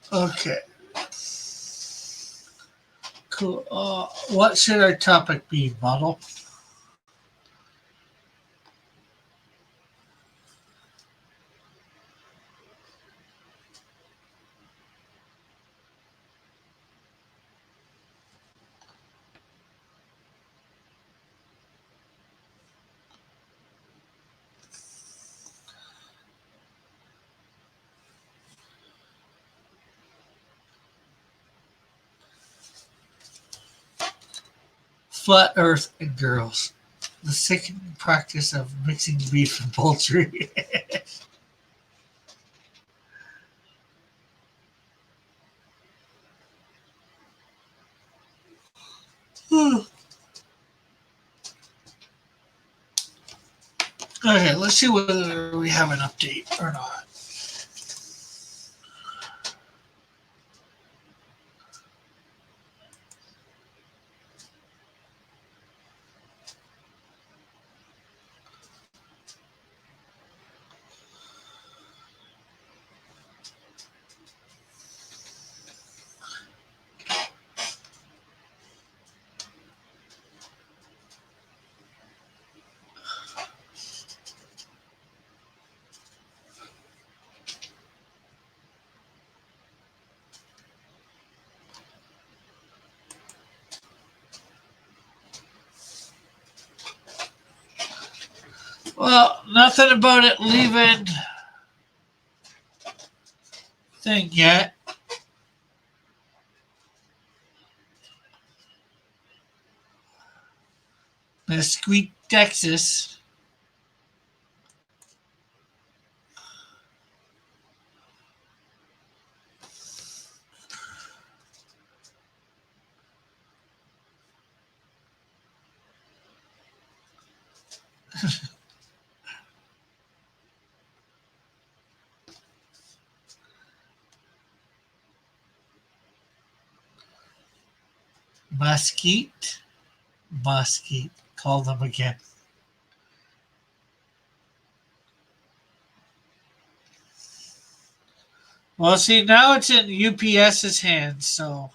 Speaker 4: Okay, cool. What should our topic be, model? Flat Earth and girls. The sickening practice of mixing beef and poultry. Okay, let's see whether we have an update or not. Well, nothing about it leaving thing yet. Mesquite, Texas. Mesquite. Mesquite. Call them again. Well, see, now it's in UPS's hands, so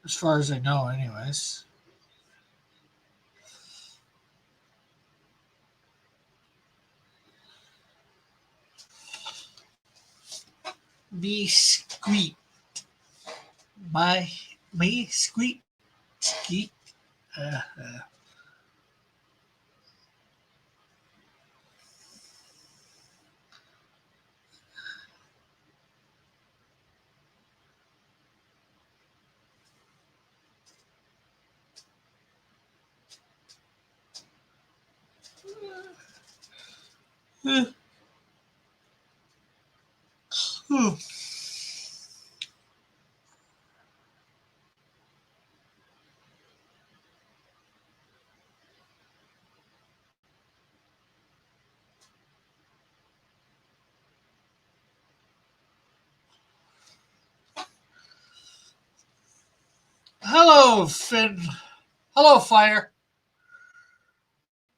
Speaker 4: as far as I know, anyways. Mesquite. Me squeak squeak. Uh, uh. Hmm. Hello, Finn. Hello, Fire.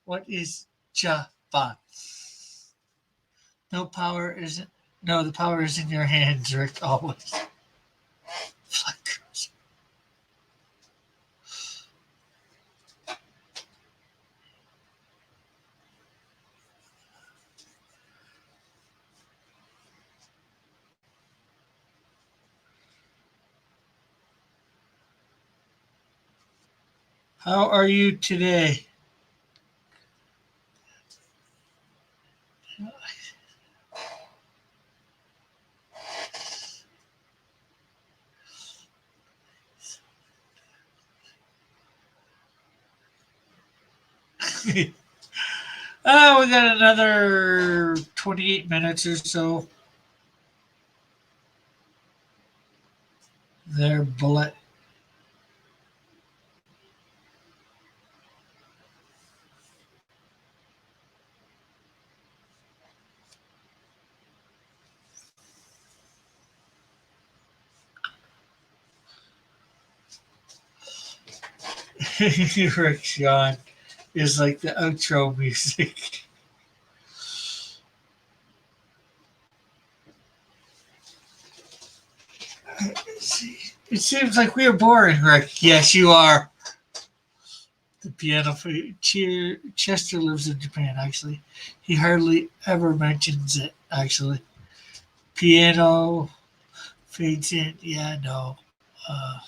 Speaker 4: What is Java? No power isn't. No, the power is in your hands, Rick. Always. Flickers. How are you today? We got another 28 minutes or so. There, bullet. Rick Sean is like the outro music. It seems like we are boring, Rick. Yes, you are. The piano Chester lives in Japan, actually. He hardly ever mentions it, actually. Piano fades in. Yeah, no. Uh,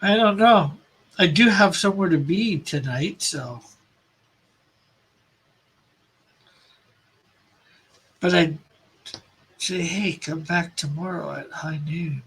Speaker 4: I don't know. I do have somewhere to be tonight, so. But I'd say, hey, come back tomorrow at high noon.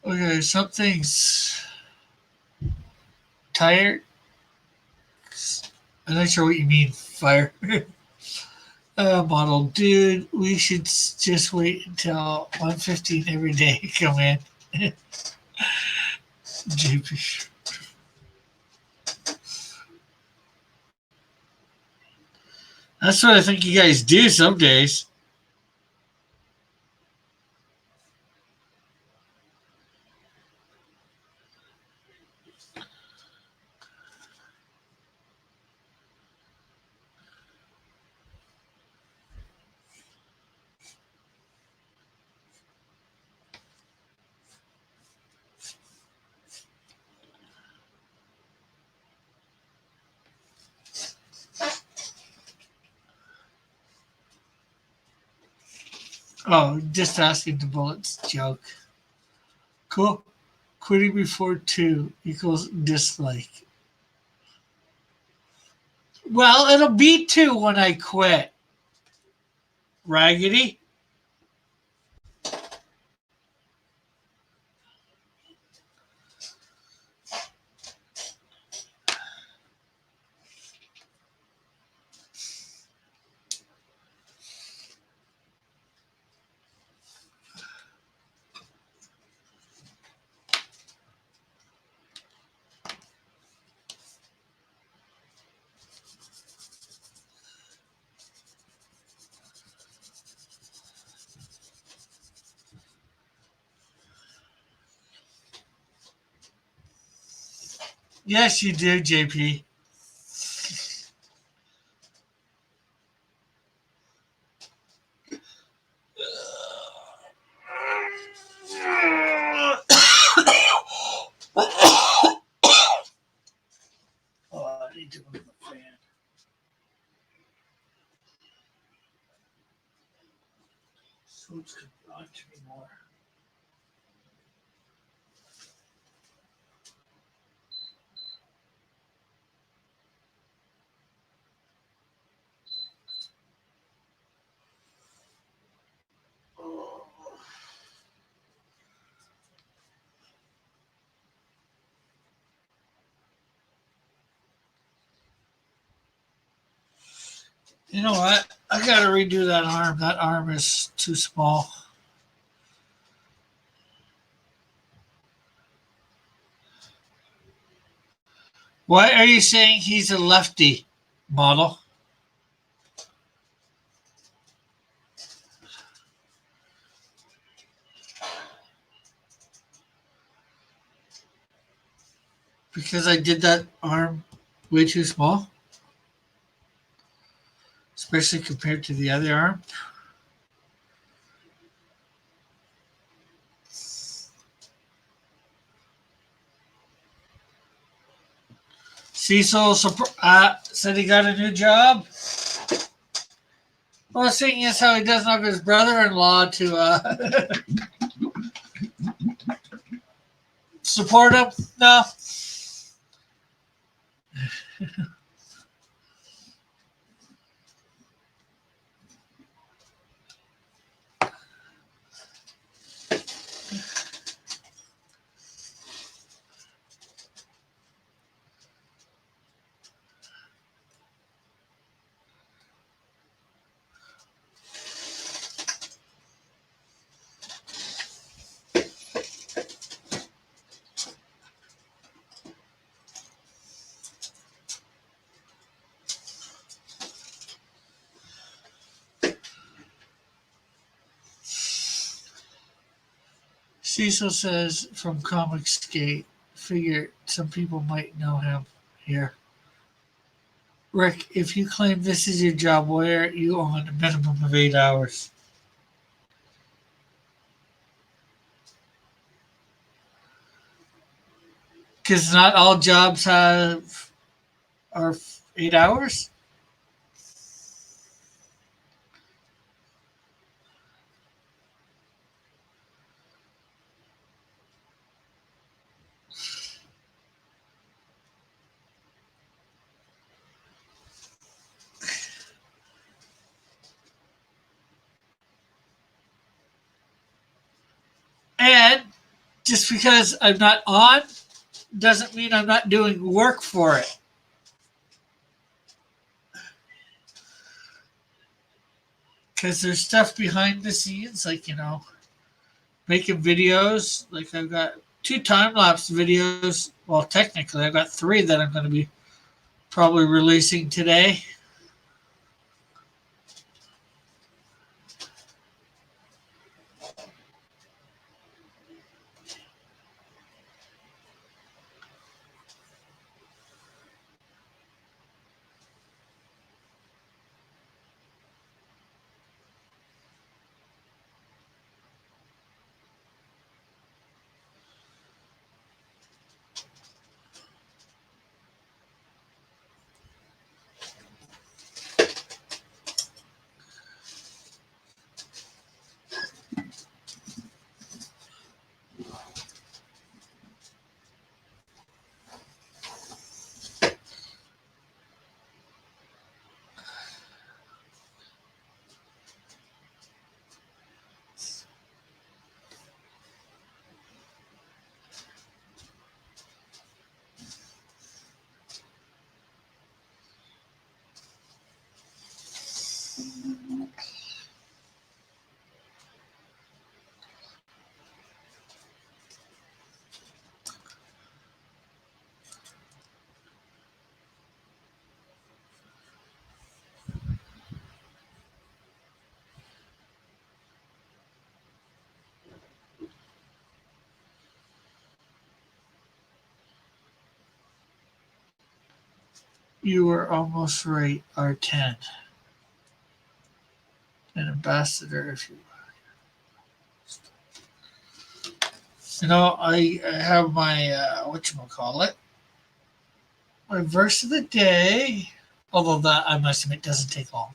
Speaker 4: Okay, something's tired. I'm not sure what you mean, Fire. Model, dude, we should just wait until 1:15 every day. Come in. JP. That's what I think you guys do some days. Oh, just asking the bullets joke. Cool. Quitting before 2 equals dislike. Well, it'll be 2 when I quit. Raggedy. Yes, you do, JP. Oh, I need to move the fan. So it's going to be more. You know what? I gotta redo that arm. That arm is too small. Why are you saying he's a lefty model? Because I did that arm way too small? Especially compared to the other arm? Cecil said he got a new job. Well, seeing as how he doesn't have his brother-in-law to support him, no. Cecil says from Comic Skate, figure some people might know him here. Rick, if you claim this is your job, why are you on a minimum of 8 hours? Because not all jobs are 8 hours. And just because I'm not on doesn't mean I'm not doing work for it. Because there's stuff behind the scenes, like, making videos. Like, I've got 2 time-lapse videos. Well, technically, I've got 3 that I'm going to be probably releasing today. You were almost right, R10. An ambassador, if you I have my whatchamacallit, my verse of the day. Although that I must admit doesn't take long.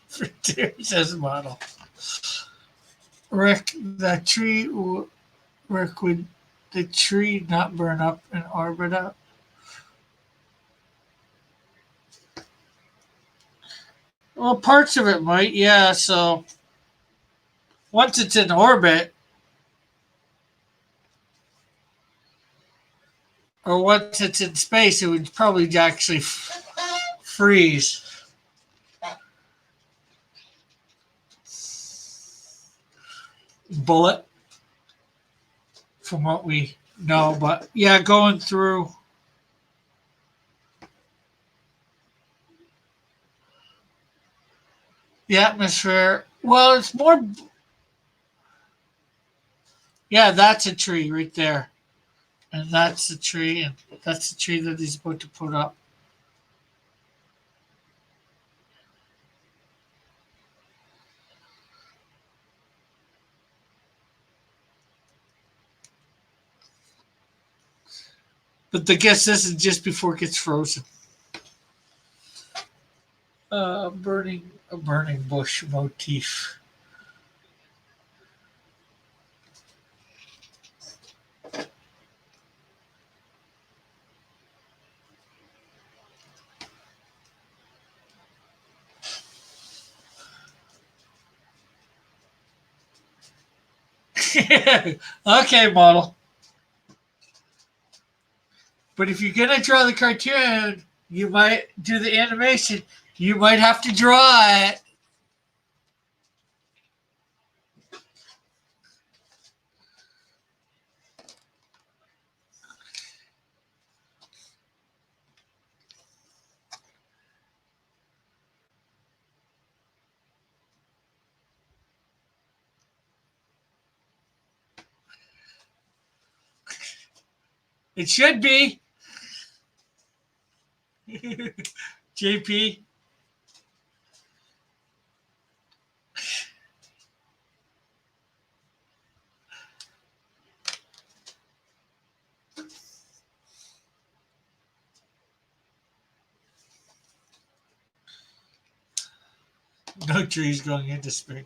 Speaker 4: For Tears model. Rick, that tree, Rick, would the tree not burn up and orbit up? Well, parts of it might, yeah. So once it's in orbit, or once it's in space, it would probably actually freeze. Bullet, from what we know, but yeah, going through. The atmosphere, well, it's more. Yeah, that's a tree right there. And that's the tree, and that's the tree that he's about to put up. But I guess this is just before it gets frozen. A burning bush motif. Okay, model. But if you're gonna draw the cartoon, you might do the animation. You might have to draw it. It should be. JP. No trees going into space.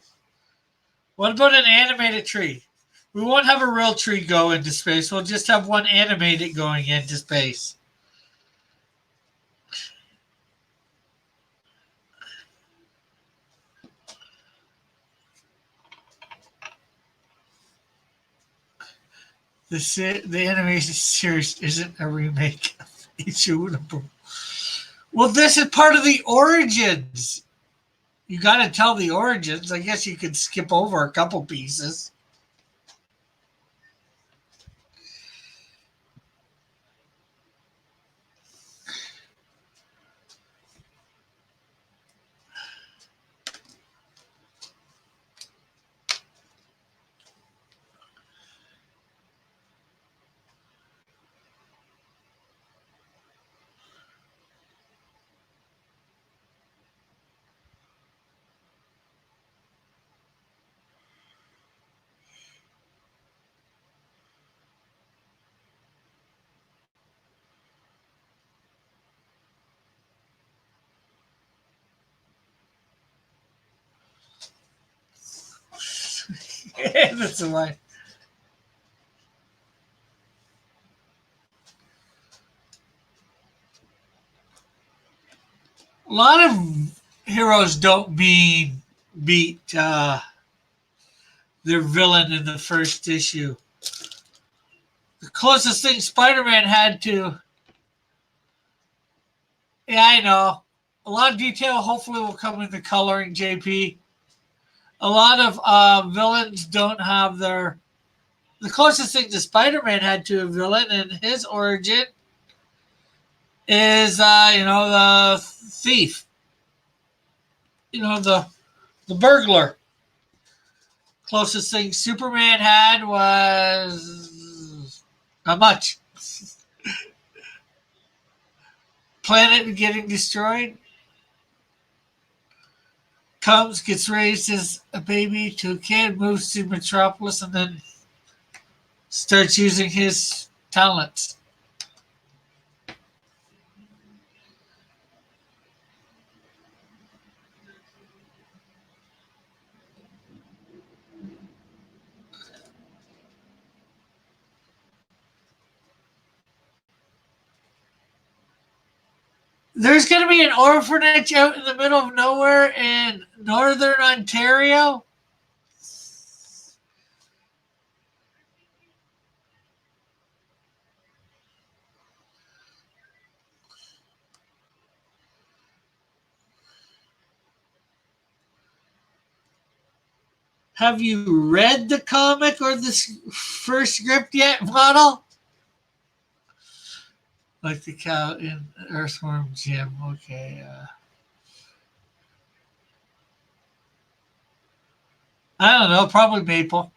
Speaker 4: What about an animated tree? We won't have a real tree go into space. We'll just have one animated going into space. The animation series isn't a remake of Ichirunabo. Well, this is part of the origins. You got to tell the origins. I guess you could skip over a couple pieces. That's the line. A lot of heroes don't beat their villain in the first issue. The closest thing Spider-Man had to Yeah, I know. A lot of detail hopefully will come in the coloring, JP. A lot of villains don't have their. The closest thing to Spider-Man had to a villain in his origin is, the thief. The burglar. Closest thing Superman had was not much. Planet getting destroyed. Comes, gets raised as a baby to a kid, moves to Metropolis, and then starts using his talents. There's going to be an orphanage out in the middle of nowhere in northern Ontario. Have you read the comic or the first script yet, model? Like the cow in Earthworm Jim. Okay. I don't know. Probably Maple.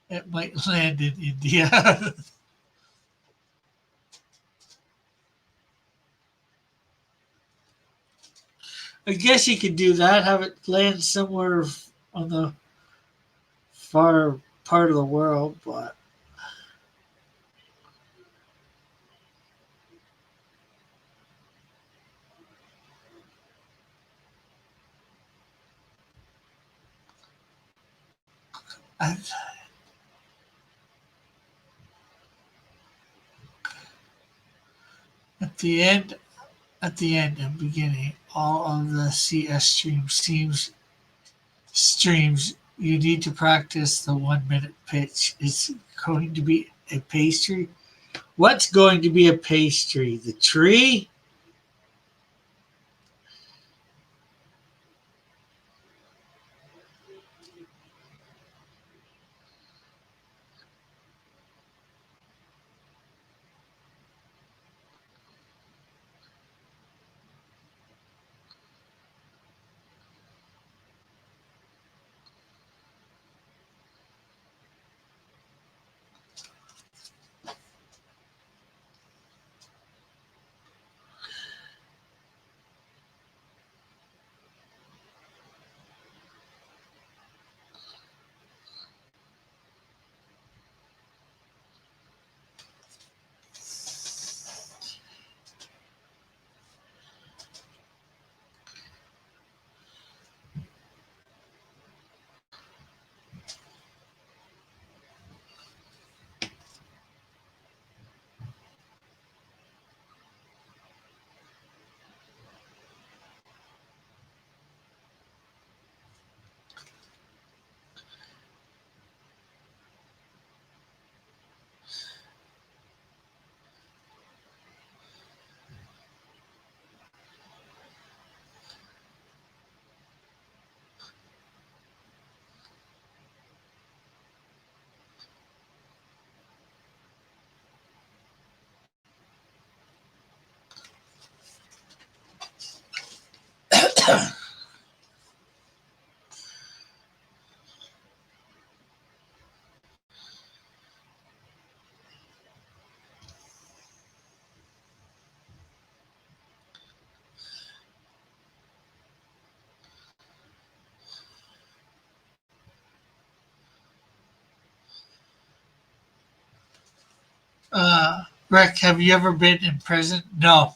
Speaker 4: It might land in India. I guess you could do that. Have it land somewhere on the far part of the world, but at the end, and beginning, all of the CS streams, you need to practice the 1 minute pitch. It's going to be a pastry. What's going to be a pastry? The tree? Rick, have you ever been in prison? No.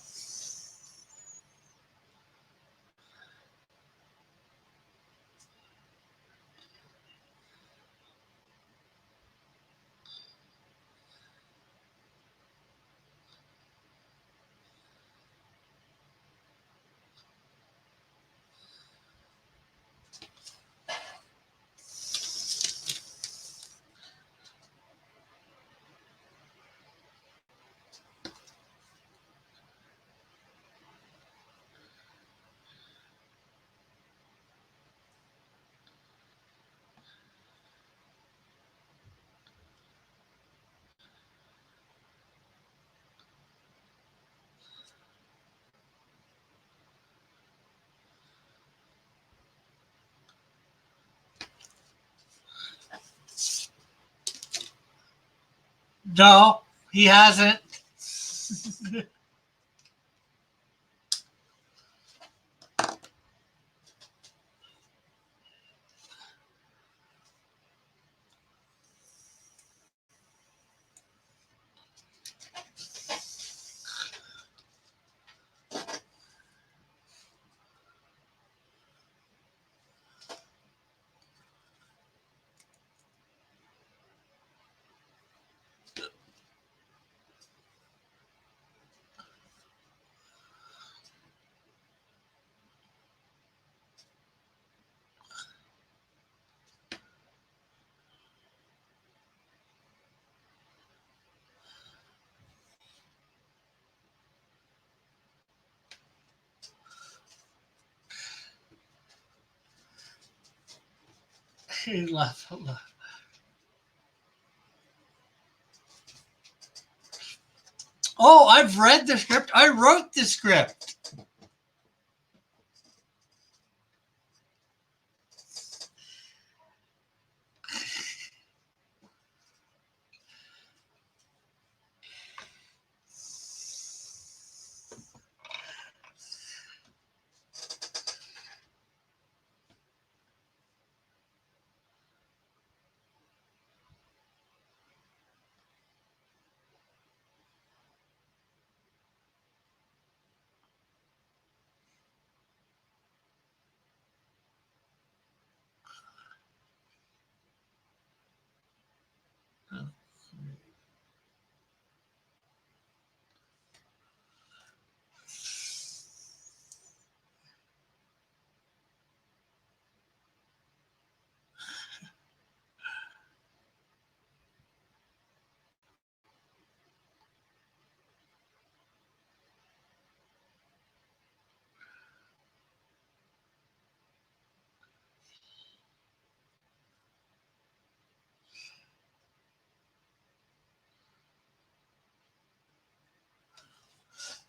Speaker 4: No, he hasn't. He left. Oh, I've read the script. I wrote the script.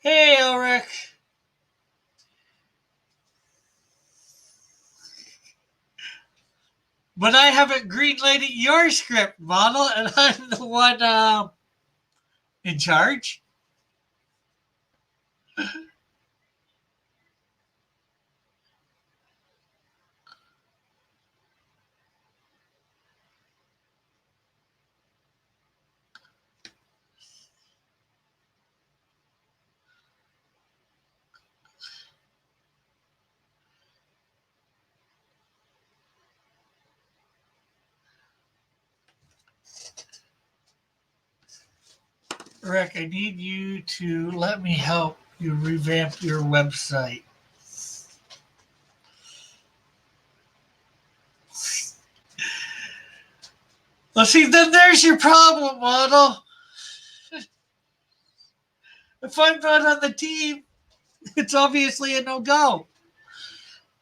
Speaker 4: Hey, Ulrich. But I haven't greenlighted your script, model, and I'm the one in charge. Rick, I need you to let me help you revamp your website. Well, see, then there's your problem, model. If I'm not on the team, it's obviously a no-go.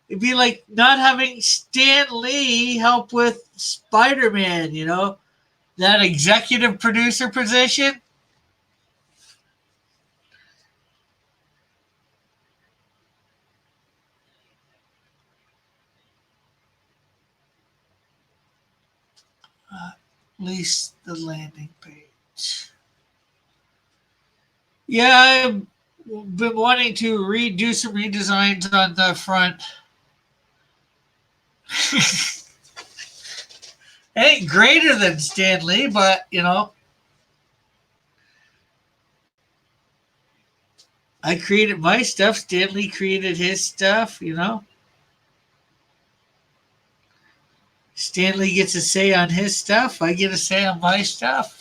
Speaker 4: It'd be like not having Stan Lee help with Spider-Man, you know? That executive producer position. At least the landing page. Yeah, I've been wanting to redo some redesigns on the front. It ain't greater than Stan Lee, but you know, I created my stuff. Stan Lee created his stuff. You know, Stan Lee gets a say on his stuff. I get a say on my stuff.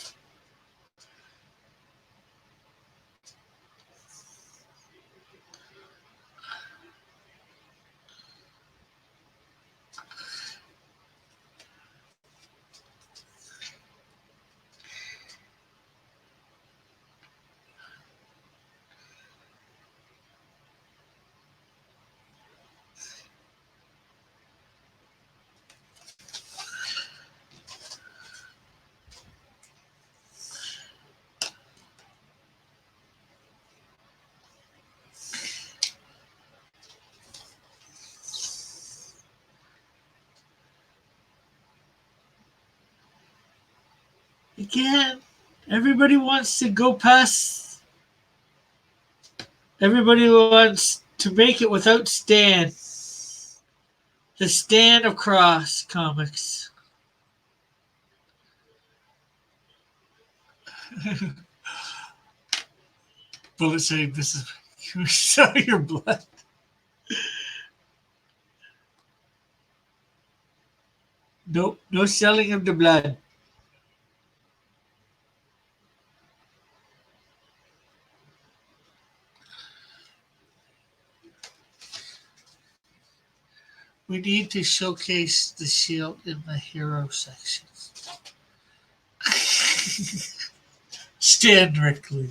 Speaker 4: Again, Everybody wants to go past. Everybody wants to make it without Stan. The Stan of Cross Comics. Bullet saying this is you sell your blood. Nope, no selling of the blood. We need to showcase the shield in the hero sections. Stan Rickley.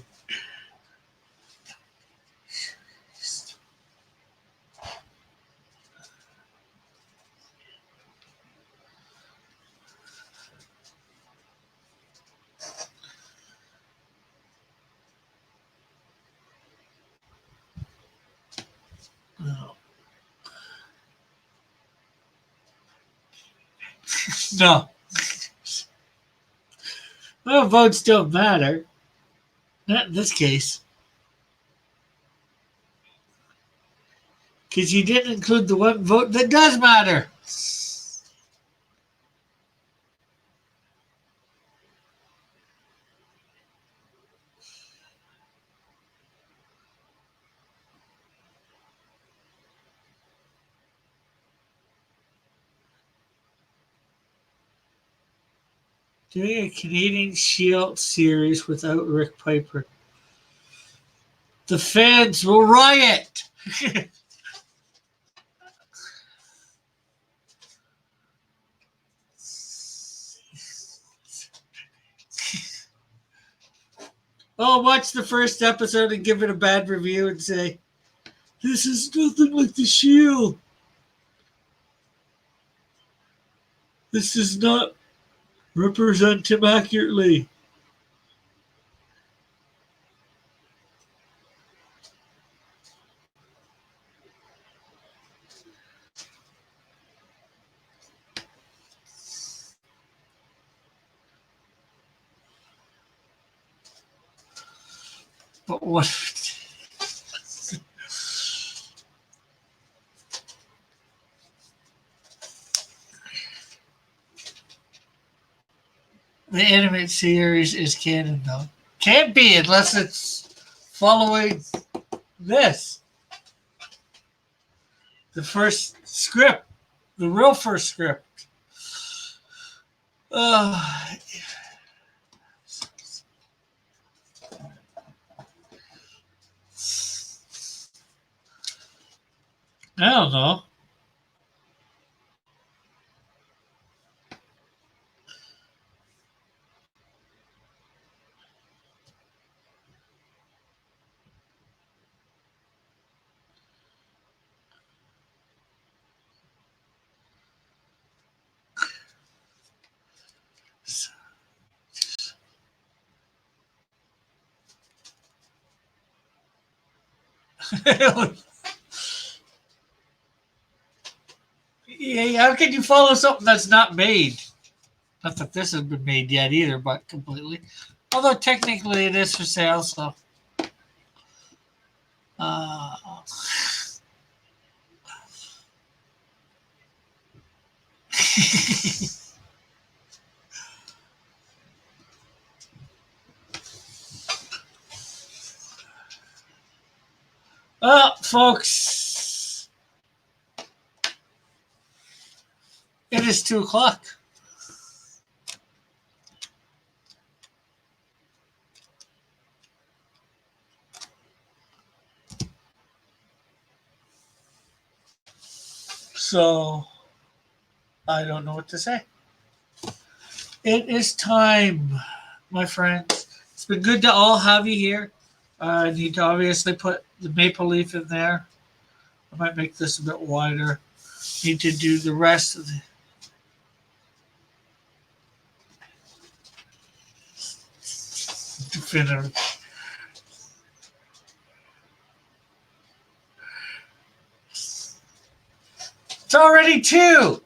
Speaker 4: No. No. Well, votes don't matter. Not in this case. Because you didn't include the one vote that does matter. Doing a Canadian Shield series without Rick Piper. The fans will riot. Oh, watch the first episode and give it a bad review and say, this is nothing like the Shield. This does not represent him accurately. But what? The animated series is canon, though. Can't be unless it's following this. The first script. The real first script. I don't know. Yeah, how can you follow something that's not made? Not that this has been made yet either, but completely. Although technically it is for sale, so. Well, folks, it is 2:00. So, I don't know what to say. It is time, my friends. It's been good to all have you here. I need to obviously put the maple leaf in there. I might make this a bit wider. Need to do the rest of the definitive. It's already 2.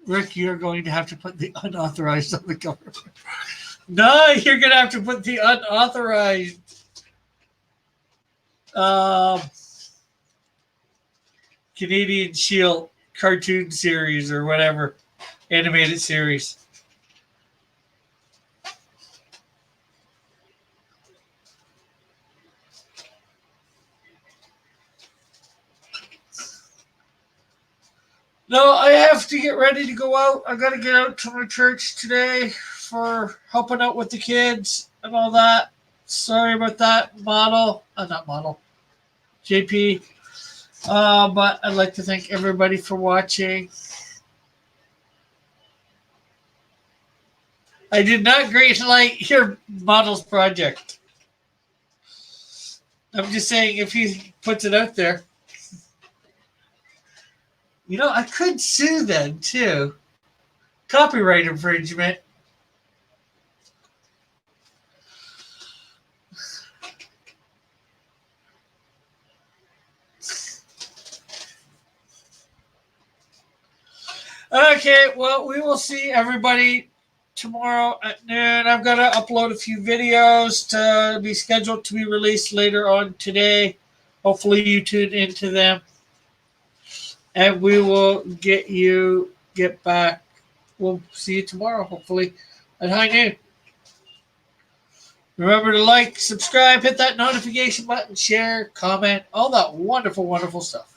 Speaker 4: Rick, you're going to have to put the unauthorized on the cover. No, you're going to have to put the unauthorized Canadian Shield cartoon series or whatever, animated series. No, I have to get ready to go out. I got to get out to my church today for helping out with the kids and all that. Sorry about that, JP. But I'd like to thank everybody for watching. I did not greenlight your models project. I'm just saying if he puts it out there. You know, I could sue them too. Copyright infringement. Okay, well, we will see everybody tomorrow at noon. I've got to upload a few videos to be scheduled to be released later on today. Hopefully you tune into them. And we will get back. We'll see you tomorrow, hopefully, at high noon. Remember to like, subscribe, hit that notification button, share, comment, all that wonderful, wonderful stuff.